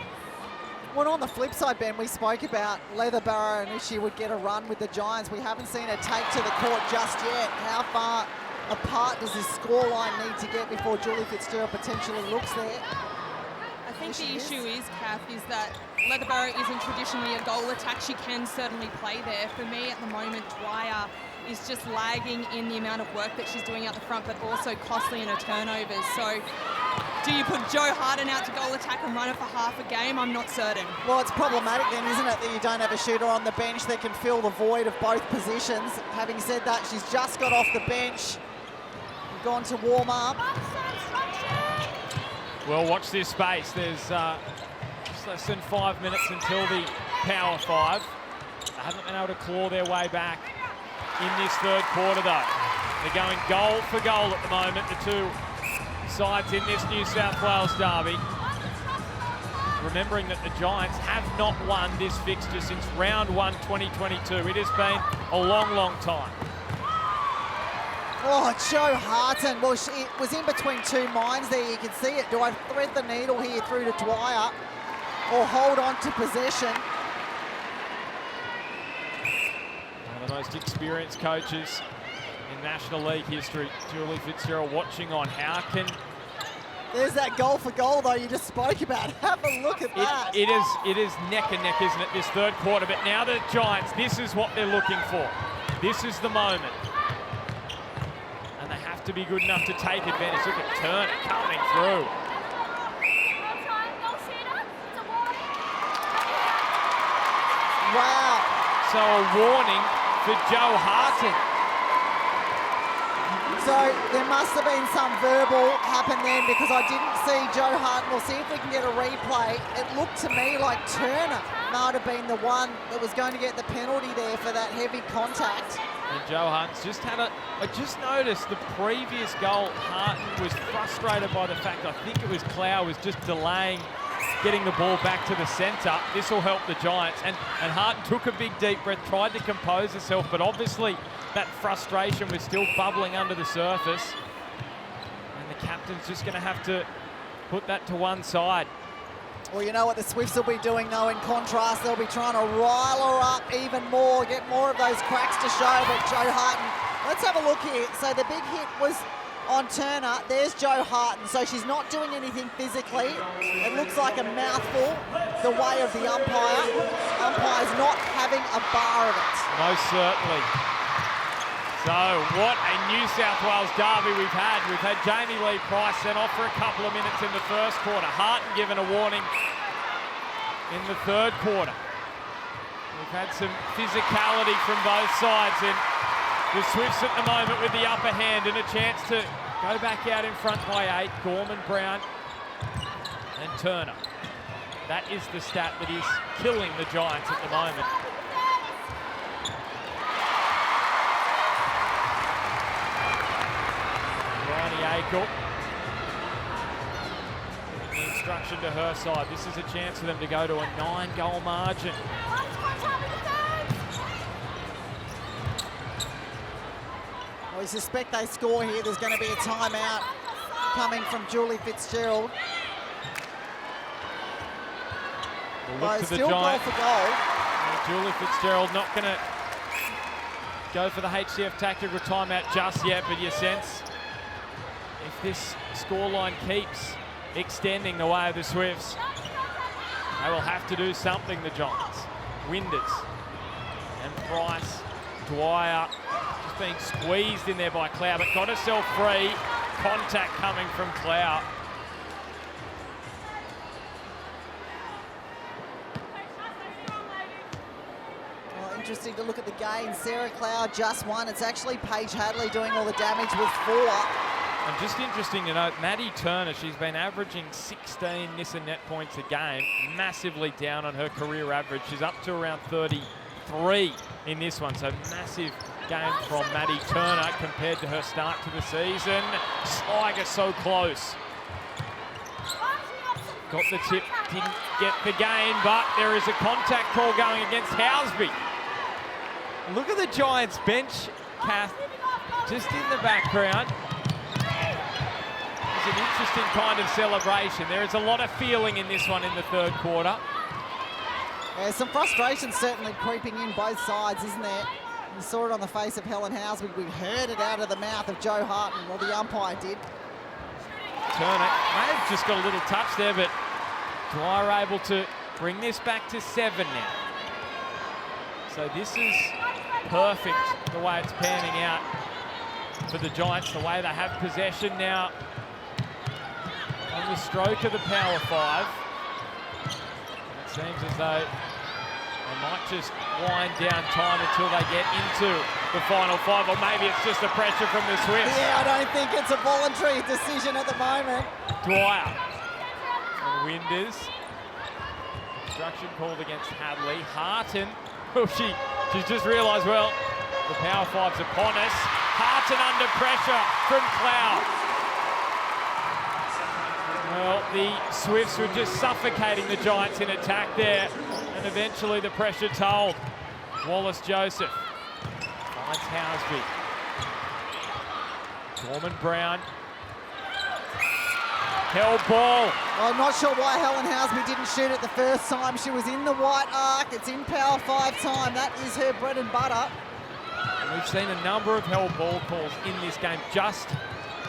Well, on the flip side, Ben, we spoke about Leatherbarrow and if she would get a run with the Giants. We haven't seen her take to the court just yet. How far apart does this scoreline need to get before Julie Fitzgerald potentially looks there? I think the issue is, Kath, is that Leatherbarrow isn't traditionally a goal attack. She can certainly play there. For me, at the moment, Dwyer is just lagging in the amount of work that she's doing out the front, but also costly in her turnovers. So do you put Joe Harden out to goal attack and run it for half a game? I'm not certain. Well, it's problematic then, isn't it, that you don't have a shooter on the bench that can fill the void of both positions. Having said that, she's just got off the bench, gone to warm up. Well, watch this space. There's just less than 5 minutes until the Power 5. They haven't been able to claw their way back in this third quarter, though. They're going goal for goal at the moment, the two sides in this New South Wales derby. Remembering that the Giants have not won this fixture since round 1 2022. It has been a long, long time. Oh, Joe Harton. Well, she was in between two minds there. You can see it. Do I thread the needle here through to Dwyer or hold on to possession? One of the most experienced coaches in National League history, Julie Fitzgerald, watching on. How can... There's that goal for goal, though, you just spoke about. Have a look at that. It is neck and neck, isn't it, this third quarter? But now the Giants, this is what they're looking for. This is the moment. And they have to be good enough to take advantage. Look at Turner coming through. Wow. So a warning for Joe Harton. So there must have been some verbal happen then, because I didn't see Joe Harton. We'll see if we can get a replay. It looked to me like Turner might have been the one that was going to get the penalty there for that heavy contact. And Joe Harton's just had a... I just noticed the previous goal, Harton was frustrated by the fact, I think it was Clow was just delaying getting the ball back to the centre. This will help the Giants. And Harton took a big deep breath, tried to compose herself, but obviously that frustration was still bubbling under the surface. And the captain's just going to have to put that to one side. Well, you know what the Swifts will be doing, though, in contrast. They'll be trying to rile her up even more, get more of those cracks to show. But Joe Harton, let's have a look here. So the big hit was on Turner. There's Joe Harton. So she's not doing anything physically. It looks like a mouthful the way of the umpire. Umpire's not having a bar of it. Most certainly. So what a New South Wales derby we've had. We've had Jamie Lee Price sent off for a couple of minutes in the first quarter. Harton given a warning in the third quarter. We've had some physicality from both sides, and the Swifts at the moment with the upper hand and a chance to go back out in front by 8. Gorman Brown And Turner. That is the stat that is killing the Giants at the moment. Bryony Akel. The instruction to her side. This is a chance for them to go to a 9-goal margin. We suspect they score here. There's going to be a timeout coming from Julie Fitzgerald. We'll look to the still Giants. goal for goal. Julie Fitzgerald not going to go for the HCF tactical timeout just yet, but you sense if this scoreline keeps extending the way of the Swifts, they will have to do something, the Giants. Winders and Price, Dwyer just being squeezed in there by Clow, but got herself free. Contact coming from Clow. Interesting to look at the game. Sarah Cloud just won. It's actually Paige Hadley doing all the damage with 4. And just interesting to note, Maddie Turner, she's been averaging 16 miss and net points a game, massively down on her career average. She's up to around 33 in this one, so massive game from Maddie Turner compared to her start to the season. Sliger so close. Got the tip, didn't get the gain, but there is a contact call going against Housby. Look at the Giants bench, Kath, just in the background. It's an interesting kind of celebration. There is a lot of feeling in this one in the third quarter. Yeah, some frustration certainly creeping in both sides, isn't there? You saw it on the face of Helen Housby. We heard it out of the mouth of Joe Harton, or the umpire did. Turner may have just got a little touch there, but Dwyer able to bring this back to 7 now. So this is perfect the way it's panning out for the Giants, the way they have possession now on the stroke of the power 5. It seems as though they might just wind down time until they get into the final 5, or maybe it's just the pressure from the Swifts. Yeah, I don't think it's a voluntary decision at the moment. Dwyer and Winders. Instruction called against Hadley. Harton, well, she's just realised, well, the power 5's upon us. Harton under pressure from Clow. Well, the Swifts were just suffocating the Giants in attack there, and eventually the pressure told. Wallace-Joseph finds Housby. Gorman-Brown. Held ball. I'm not sure why Helen Housby didn't shoot it the first time. She was in the white arc. It's in power 5 time. That is her bread and butter. And we've seen a number of held ball calls in this game. Just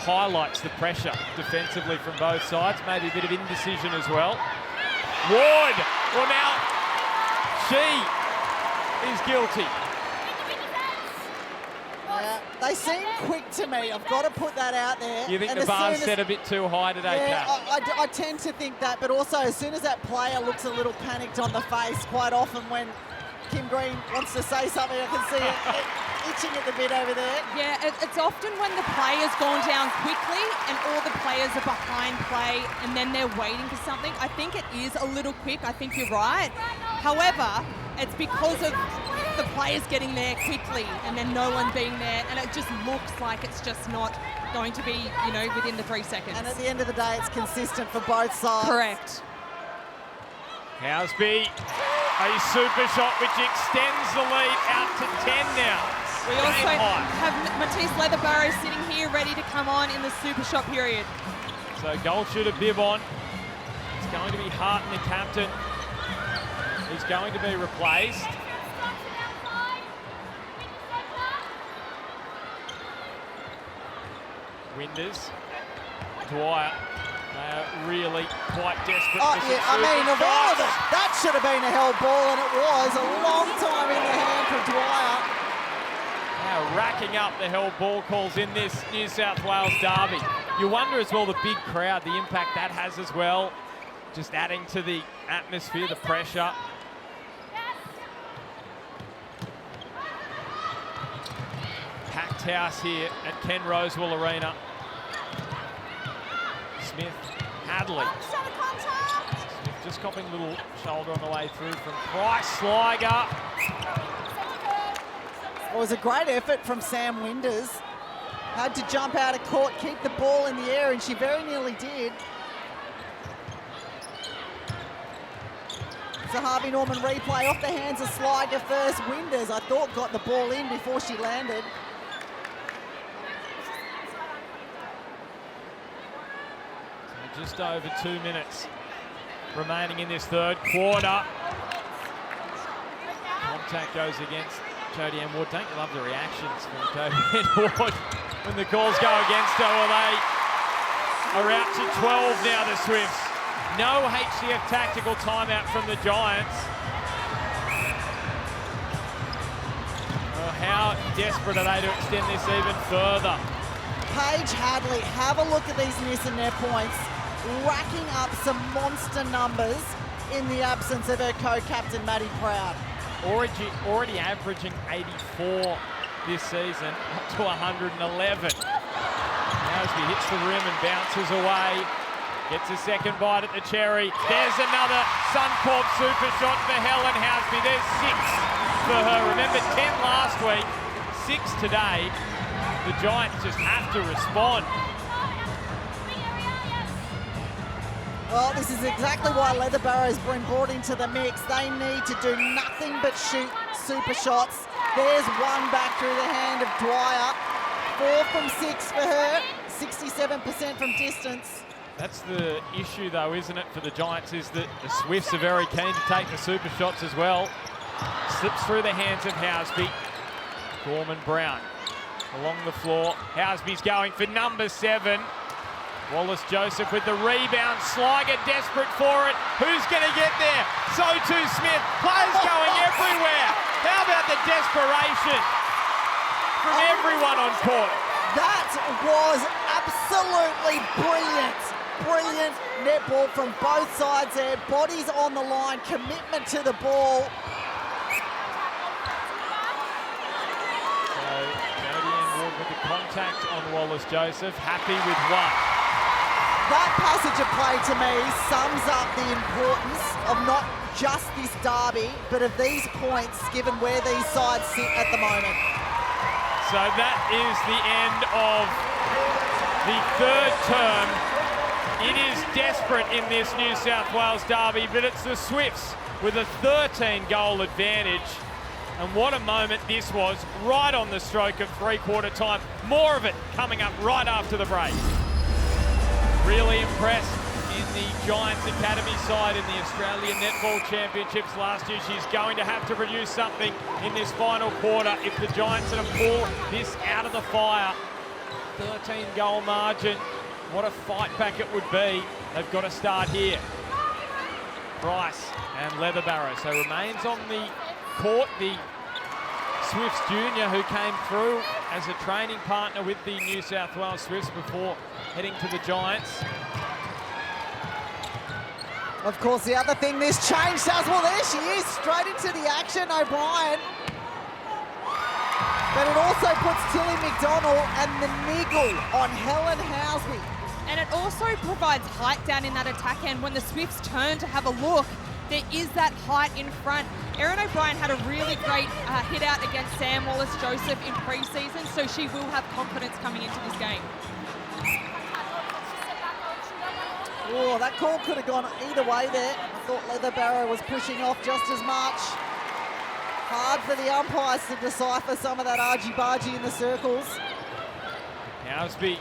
highlights the pressure defensively from both sides. Maybe a bit of indecision as well. Ward. Well, now she is guilty. Yeah, they seem quick to me. I've got to put that out there. You think the bar's set a bit too high today, yeah, Kat? I tend to think that, but also as soon as that player looks a little panicked on the face, quite often when Kim Green wants to say something, I can see it itching at the bit over there. Yeah, it's often when the player's gone down quickly and all the players are behind play and then they're waiting for something. I think it is a little quick. I think you're right. However, it's because of the players getting there quickly and then no one being there, and it just looks like it's just not going to be, you know, within the 3 seconds. And at the end of the day, it's consistent for both sides. Correct. Housby, a super shot which extends the lead out to 10 now. We also have Matisse Leatherbarrow sitting here ready to come on in the super shot period. So goal shooter bib on. It's going to be Harton, the captain. He's going to be replaced. Winders, Dwyer, they are really quite desperate. Oh, yeah, I mean, of all of it, that should have been a held ball, and it was a long time in the hand from Dwyer. Now racking up the held ball calls in this New South Wales derby. You wonder as well the big crowd, the impact that has as well, just adding to the atmosphere, the pressure. Packed house here at Ken Rosewell Arena. Smith, Hadley. just copping a little shoulder on the way through from Price. Sliger. It was a great effort from Sam Winders. Had to jump out of court, keep the ball in the air, and she very nearly did. So Harvey Norman replay off the hands of Sliger first. Winders, I thought, got the ball in before she landed. So just over 2 minutes remaining in this third quarter. Contact goes against Jodie Ann Ward. Don't you love the reactions from Jodie Ann Ward when the calls go against her? Well, they are out to 12 now, the Swifts. No HCF tactical timeout from the Giants. Well, how desperate are they to extend this even further? Paige Hadley, have a look at these miss and net points, racking up some monster numbers in the absence of her co-captain, Maddie Proud. Already averaging 84 this season, up to 111. Housby hits the rim and bounces away. Gets a second bite at the cherry. There's another Suncorp super shot for Helen Housby. There's 6 for her. Remember, 10 last week, 6 today. The Giants just have to respond. Well, this is exactly why Leather Barrow's been brought into the mix. They need to do nothing but shoot super shots. There's one back through the hand of Dwyer. 4 from 6 for her, 67% from distance. That's the issue, though, isn't it, for the Giants, is that the Swifts are very keen to take the super shots as well. Slips through the hands of Housby. Gorman Brown along the floor. Housby's going for number 7. Wallace Joseph with the rebound. Sliger desperate for it. Who's going to get there? So too Smith. Players going everywhere. How about the desperation from everyone on court? That was absolutely brilliant. Brilliant netball from both sides there. Bodies on the line, commitment to the ball. So Jodie Ann Ward with the contact on Wallace Joseph. Happy with 1. That passage of play to me sums up the importance of not just this derby, but of these points given where these sides sit at the moment. So that is the end of the third term. It is desperate in this New South Wales derby, but it's the Swifts with a 13-goal advantage. And what a moment this was, right on the stroke of three-quarter time. More of it coming up right after the break. Really impressed in the Giants Academy side in the Australian Netball Championships last year. She's going to have to produce something in this final quarter if the Giants are to pull this out of the fire. 13-goal margin. What a fight back it would be. They've got to start here. Price and Leatherbarrow. So remains on the court the Swifts junior who came through as a training partner with the New South Wales Swifts before heading to the Giants. Of course, the other thing this change does, well, there she is, straight into the action, O'Brien. But it also puts Tilly McDonald and the niggle on Helen Housby. And it also provides height down in that attack end. When the Swifts turn to have a look, there is that height in front. Erin O'Brien had a really great hit out against Sam Wallace-Joseph in pre-season, so she will have confidence coming into this game. Oh, that call could have gone either way there. I thought Leatherbarrow was pushing off just as much. Hard for the umpires to decipher some of that argy-bargy in the circles. Housby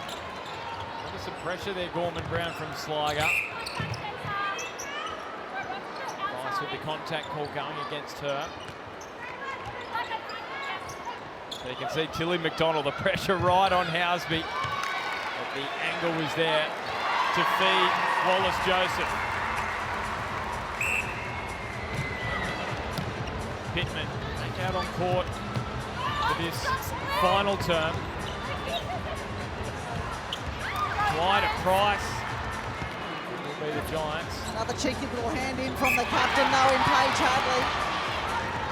under some pressure there, Gorman Brown from Sliger. Price with the contact call going against her. So you can see Tilly McDonald, the pressure right on Housby. But the angle was there to feed Wallace Joseph. Pittman back out on court for this final term. Wide at Price will be the Giants. Another cheeky little hand in from the captain though in Paige Hadley.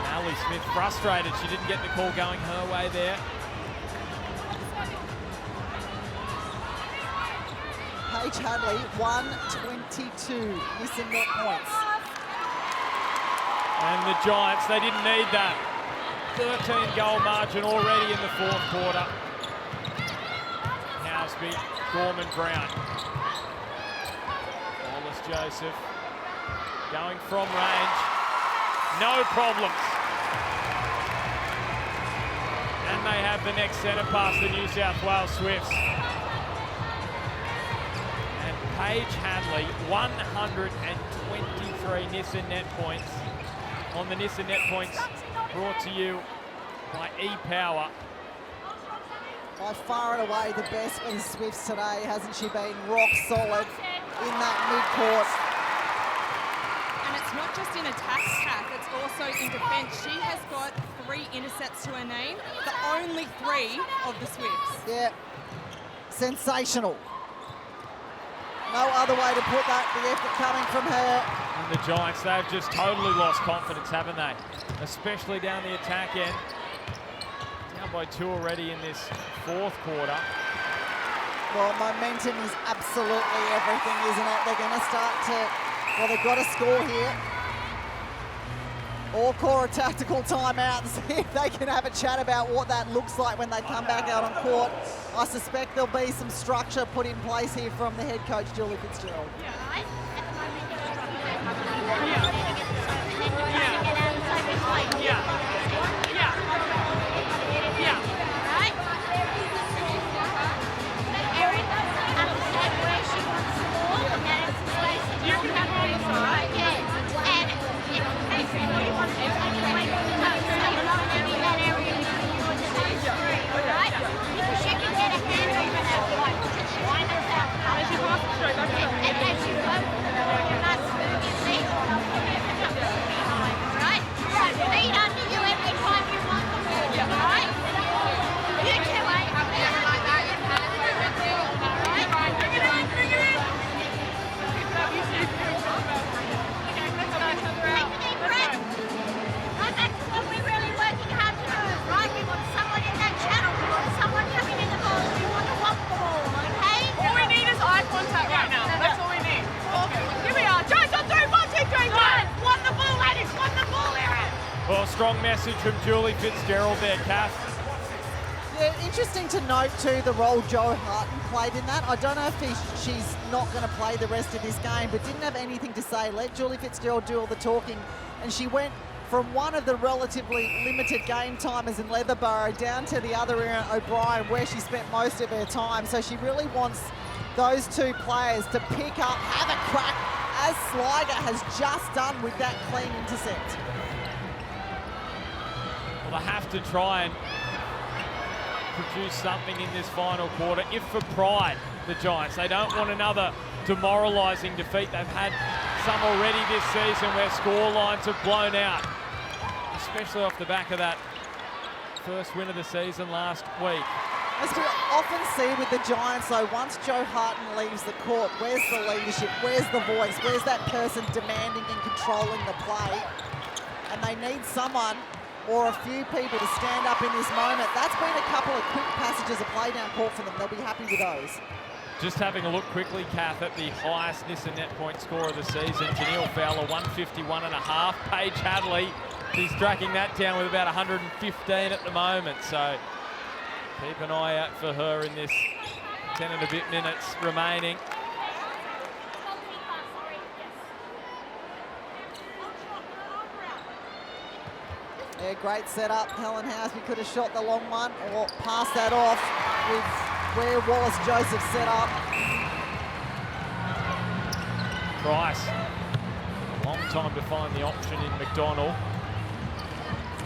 Nally Smith frustrated she didn't get the call going her way there. Paige Paige Hadley, 122 missing net points. And the Giants, they didn't need that. 13-goal margin already in the fourth quarter. Housby, Gorman, Brown. Wallace Joseph going from range. No problems. And they have the next centre past the New South Wales Swifts. And Paige Hadley, 123 Nissan net points. On the Nissan net points, brought to you by E-Power. By far and away the best for the Swifts today, hasn't she been? Rock solid in that mid-court. And it's not just in attack, Kath, it's also in defence. She has got 3 intercepts to her name, the only 3 of the Swifts. Yeah, sensational. No other way to put that, the effort coming from her. And the Giants, they've just totally lost confidence, haven't they? Especially down the attack end. Down by 2 already in this fourth quarter. Well, momentum is absolutely everything, isn't it? They're going to start to, well, they've got to score here. Or call a tactical timeout and see if they can have a chat about what that looks like when they come back out on court. I suspect there'll be some structure put in place here from the head coach, Julie Fitzgerald. Well, strong message from Julie Fitzgerald there, Kath. Yeah, interesting to note too the role Joe Harton played in that. I don't know if she's not going to play the rest of this game, but didn't have anything to say. Let Julie Fitzgerald do all the talking, and she went from one of the relatively limited game timers in Leatherborough down to the other area, O'Brien, where she spent most of her time. So she really wants those 2 players to pick up, have a crack, as Sliger has just done with that clean intercept. Well, they have to try and produce something in this final quarter, if for pride, the Giants. They don't want another demoralising defeat. They've had some already this season where score lines have blown out, especially off the back of that first win of the season last week. As we often see with the Giants, though, once Joe Harton leaves the court, where's the leadership? Where's the voice? Where's that person demanding and controlling the play? And they need someone or a few people to stand up in this moment. That's been a couple of quick passages of play down court for them. They'll be happy with those. Just having a look quickly, Kath, at the highest Nissan net point score of the season. Janelle Fowler, 151.5. Paige Hadley, she's tracking that down with about 115 at the moment. So keep an eye out for her in this 10 and a bit minutes remaining. Yeah, great setup. Helen Housby could have shot the long one or passed that off with where Wallace Joseph set up. Price, a long time to find the option in McDonald.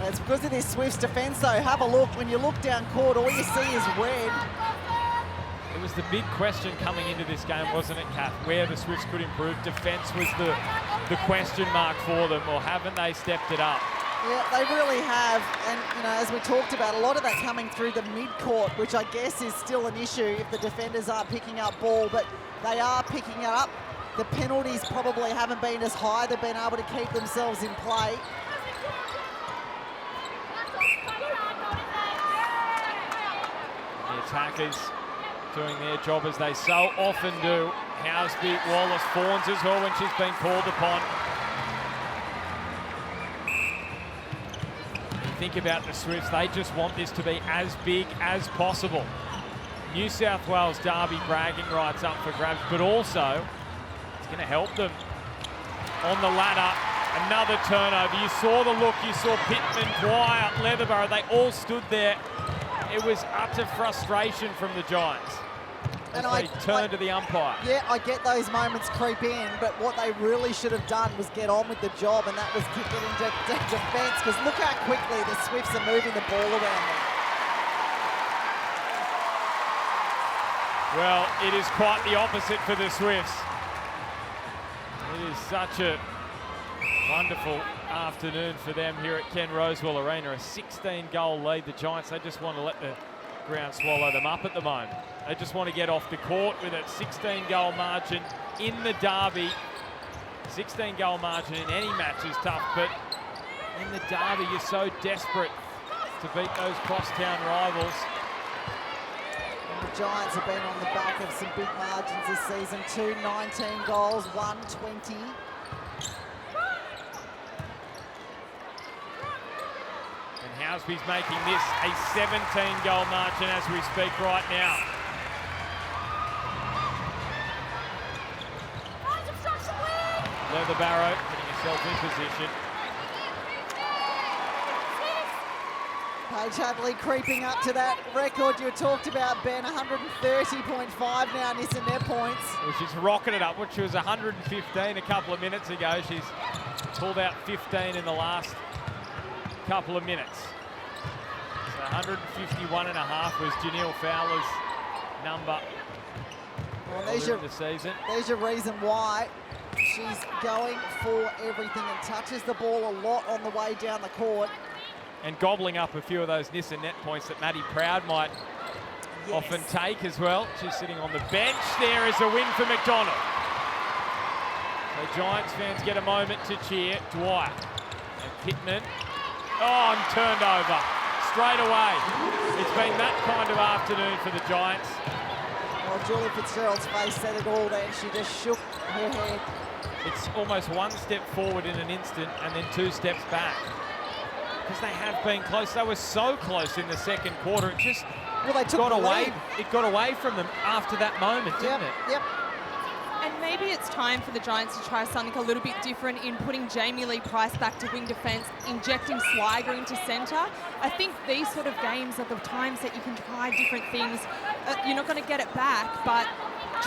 It's because of this Swifts defence, though. Have a look. When you look down court, all you see is red. It was the big question coming into this game, wasn't it, Kath? Where the Swifts could improve. Defence was the question mark for them, or haven't they stepped it up? Yeah, they really have. And, you know, as we talked about, a lot of that coming through the mid-court, which I guess is still an issue if the defenders aren't picking up ball, but they are picking it up. The penalties probably haven't been as high. They've been able to keep themselves in play. The attackers doing their job as they so often do. Housby, Wallace, Fawns as well when she's been called upon. You think about the Swifts, they just want this to be as big as possible. New South Wales Derby bragging rights up for grabs, but also it's going to help them on the ladder. Another turnover. You saw the look, you saw Pittman, Dwyer, Leatherburrow, they all stood there. It was utter frustration from the Giants as they turned to the umpire. Yeah, I get those moments creep in, but what they really should have done was get on with the job, and that was kick it into defence, because look how quickly the Swifts are moving the ball around them. Well, it is quite the opposite for the Swifts. It is such a wonderful afternoon for them here at Ken Rosewell Arena. A 16-goal lead. The Giants, they just want to let the ground swallow them up at the moment. They just want to get off the court with a 16-goal margin in the Derby. 16-goal margin in any match is tough, but in the Derby, you're so desperate to beat those crosstown rivals. And the Giants have been on the back of some big margins this season. 2 19 goals, 1 20. Housby's making this a 17-goal margin as we speak right now. Leatherburrow getting herself in position. Paige Hadley creeping up to that record you talked about, Ben. 130.5 now, Nissan net points. Well, she's rocketed up, which she was 115 a couple of minutes ago. She's pulled out 15 in the last couple of minutes. So 151.5 was Janelle Fowler's number earlier in the season. There's your reason why she's going for everything and touches the ball a lot on the way down the court. And gobbling up a few of those Nissan net points that Maddie Proud might often take as well. She's sitting on the bench. There is a win for McDonald. So Giants fans get a moment to cheer. Dwyer and Pittman. Oh, and turned over straight away. It's been that kind of afternoon for the Giants. Well, Julie Fitzgerald's face said it all then. She just shook her head. It's almost one step forward in an instant and then 2 steps back. Because they have been close. They were so close in the second quarter. It just got away. It got away from them after that moment, didn't it? Yep. And maybe it's time for the Giants to try something a little bit different in putting Jamie Lee Price back to wing defence, injecting Sliger into centre. I think these sort of games are the times that you can try different things. You're not going to get it back, but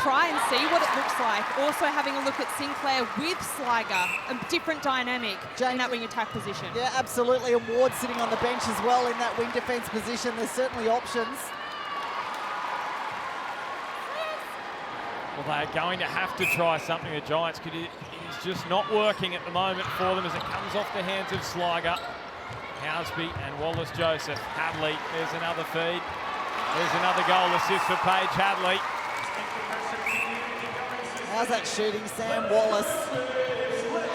try and see what it looks like. Also having a look at Sinclair with Sliger, a different dynamic in that wing attack position. Yeah, absolutely. And Ward sitting on the bench as well in that wing defence position. There's certainly options. Well, they're going to have to try something, the Giants, because it is just not working at the moment for them as it comes off the hands of Sliger. Housby and Wallace-Joseph. Hadley, there's another feed. There's another goal assist for Paige Hadley. How's that shooting, Sam Wallace?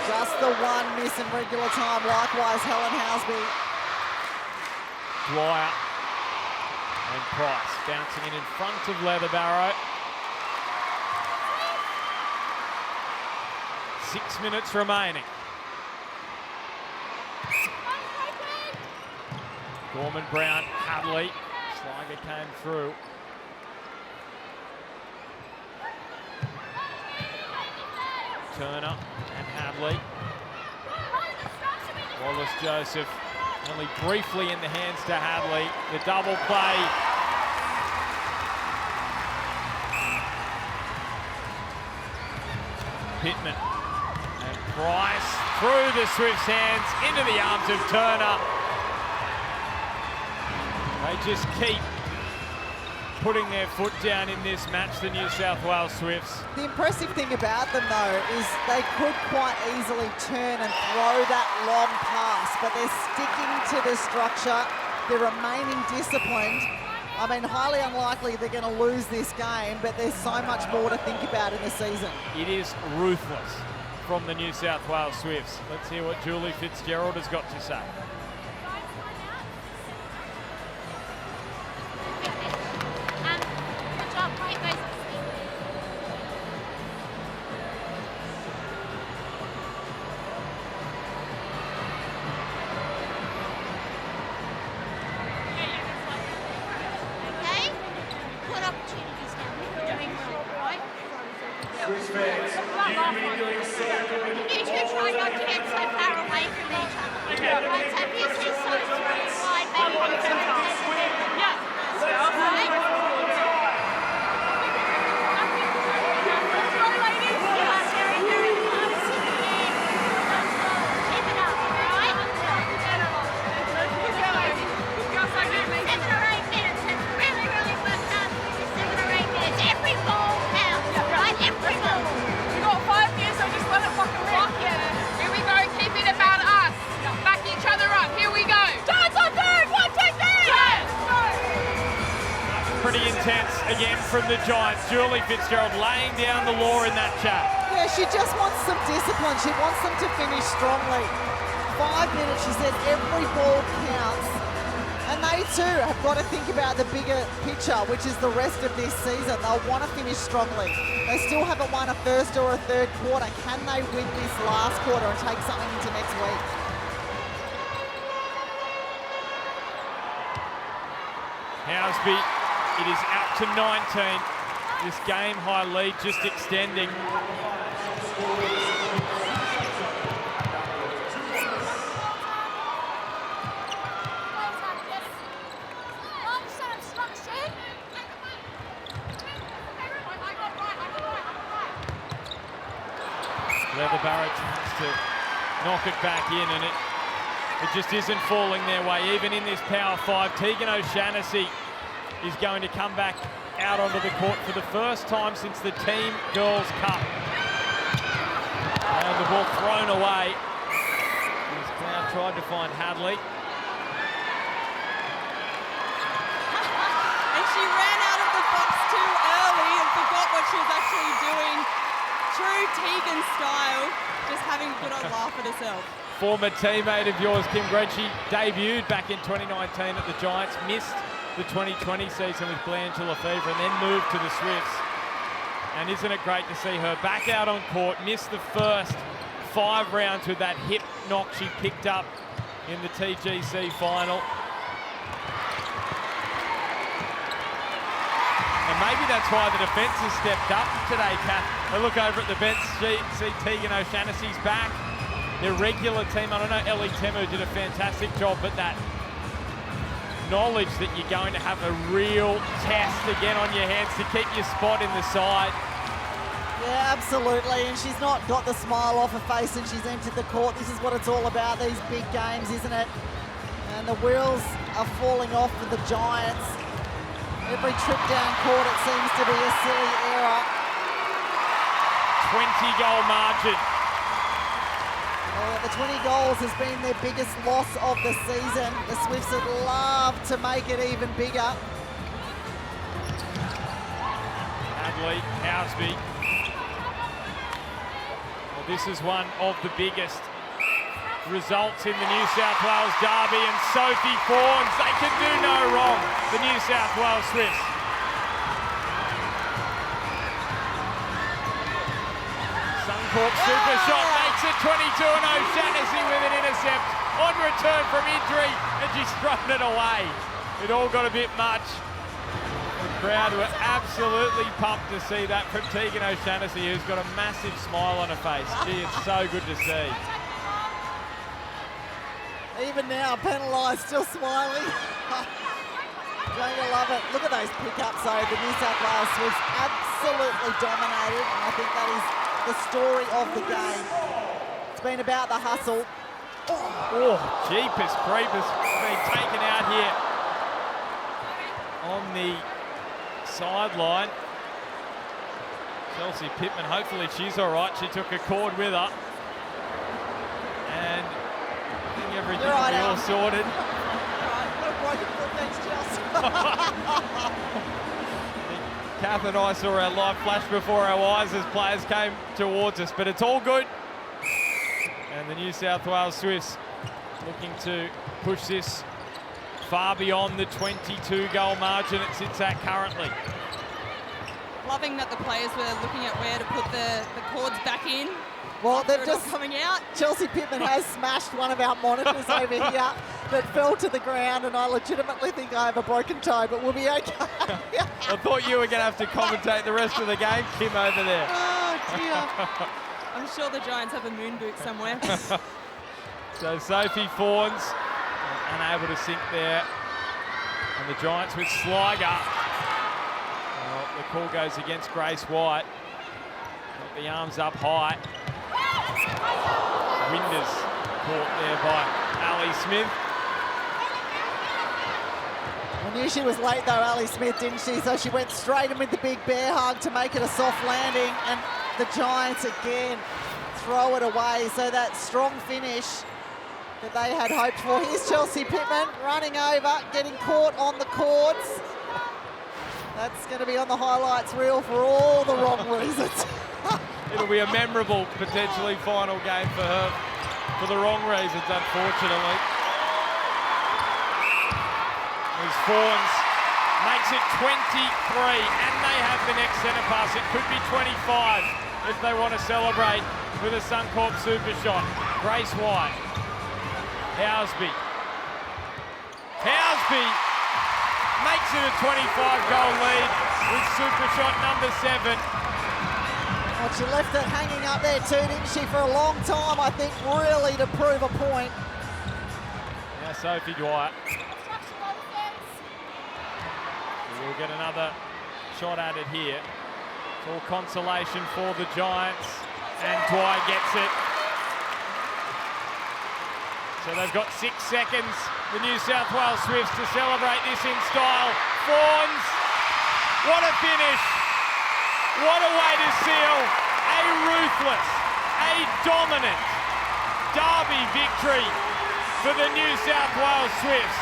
Just the one miss in regular time. Likewise, Helen Housby. Dwyer and Price bouncing in front of Leatherburrow. 6 minutes remaining. Gorman, Brown, Hadley. Sliger came through. Turner and Hadley. Wallace-Joseph only briefly in the hands to Hadley. The double play. Pittman. Price through the Swifts' hands, into the arms of Turner. They just keep putting their foot down in this match, the New South Wales Swifts. The impressive thing about them, though, is they could quite easily turn and throw that long pass, but they're sticking to the structure. They're remaining disciplined. I mean, highly unlikely they're going to lose this game, but there's so much more to think about in the season. It is ruthless from the New South Wales Swifts. Let's hear what Julie Fitzgerald has got to say. Good job, great those. not to get so far away from each other. Right, so if you see sort of slide back on the pretty intense again from the Giants. Julie Fitzgerald laying down the law in that chat. Yeah, she just wants some discipline. She wants them to finish strongly. 5 minutes, she says every ball counts. And they too have got to think about the bigger picture, which is the rest of this season. They'll want to finish strongly. They still haven't won a first or a third quarter. Can they win this last quarter and take something into next week? Housby, it is out to 19. This game high lead just extending. Leather Barrett tries to knock it back in, and it just isn't falling their way. Even in this Power 5, Tegan O'Shaughnessy is going to come back out onto the court for the first time since the Team Girls Cup. And the ball thrown away. As Cloud tried to find Hadley. And she ran out of the box too early and forgot what she was actually doing. True Tegan style, just having a good old laugh at herself. Former teammate of yours, Kim Gretschy, debuted back in 2019 at the Giants, missed the 2020 season with glandular fever and then moved to the Swifts. And isn't it great to see her back out on court, missed the first 5 rounds with that hip knock she picked up in the TGC final. And maybe that's why the defence has stepped up today, Kath. They look over at the bench, see Tegan O'Shaughnessy's back. Their regular team, I don't know, Ellie Temu did a fantastic job, but that knowledge that you're going to have a real test again on your hands to keep your spot in the side. Yeah, absolutely, and she's not got the smile off her face and she's entered the court. This is what it's all about, these big games, isn't it? And the wheels are falling off for the Giants. Every trip down court, it seems to be a silly error. 20-goal margin. Oh, the 20 goals has been their biggest loss of the season. The Swifts would love to make it even bigger. Hadley, Housby. Well, this is one of the biggest results in the New South Wales derby, and Sophie Fawns, they can do no wrong, the New South Wales Swifts. Suncorp super shot makes it 22, and O'Shaughnessy with an intercept on return from injury, and she's thrown it away. It all got a bit much. The crowd were absolutely pumped to see that from Tegan O'Shaughnessy, who's got a massive smile on her face. Gee, it's so good to see. Even now, penalised, still smiling. Don't you love it? Look at those pickups, though. The New South Wales Swifts absolutely dominated, and I think that is the story of the game. It's been about the hustle. Oh, jeepers creepers, being taken out here on the sideline. Chelsea Pittman, hopefully she's all right. She took a cord with her. And I think everything will be all sorted. What a broken foot, thanks, Chelsea. Kath and I saw our live flash before our eyes as players came towards us, but it's all good. And the New South Wales Swifts looking to push this far beyond the 22-goal margin it sits at currently. Loving that the players were looking at where to put the cords back in. Well, they've just coming out. Chelsea Pittman has smashed one of our monitors over here that fell to the ground, and I legitimately think I have a broken toe, but we'll be okay. I thought you were going to have to commentate the rest of the game, Kim, over there. Oh, dear. I'm sure the Giants have a moon boot somewhere. So Sophie Fawns unable to sink there. And the Giants with Sligo. Well, the call goes against Grace White. Got the arms up high. Winders caught there by Ali Smith. I knew she was late though, Ali Smith, didn't she? So she went straight in with the big bear hug to make it a soft landing, and the Giants again throw it away. So that strong finish that they had hoped for. Here's Chelsea Pittman running over, getting caught on the cords. That's going to be on the highlights reel for all the wrong reasons. It'll be a memorable, potentially final game for her for the wrong reasons, unfortunately. As Fawns makes it 23, and they have the next centre pass. It could be 25 if they want to celebrate with a Suncorp super shot. Grace White. Housby makes it a 25-goal lead with super shot number 7. Well, she left it hanging up there too, didn't she, for a long time, I think, really to prove a point. Now Sophie Dwyer. We'll get another shot at it here. It's all consolation for the Giants, and Dwyer gets it. So they've got 6 seconds, the New South Wales Swifts, to celebrate this in style. Fawns, what a finish. What a way to seal a ruthless, a dominant derby victory for the New South Wales Swifts.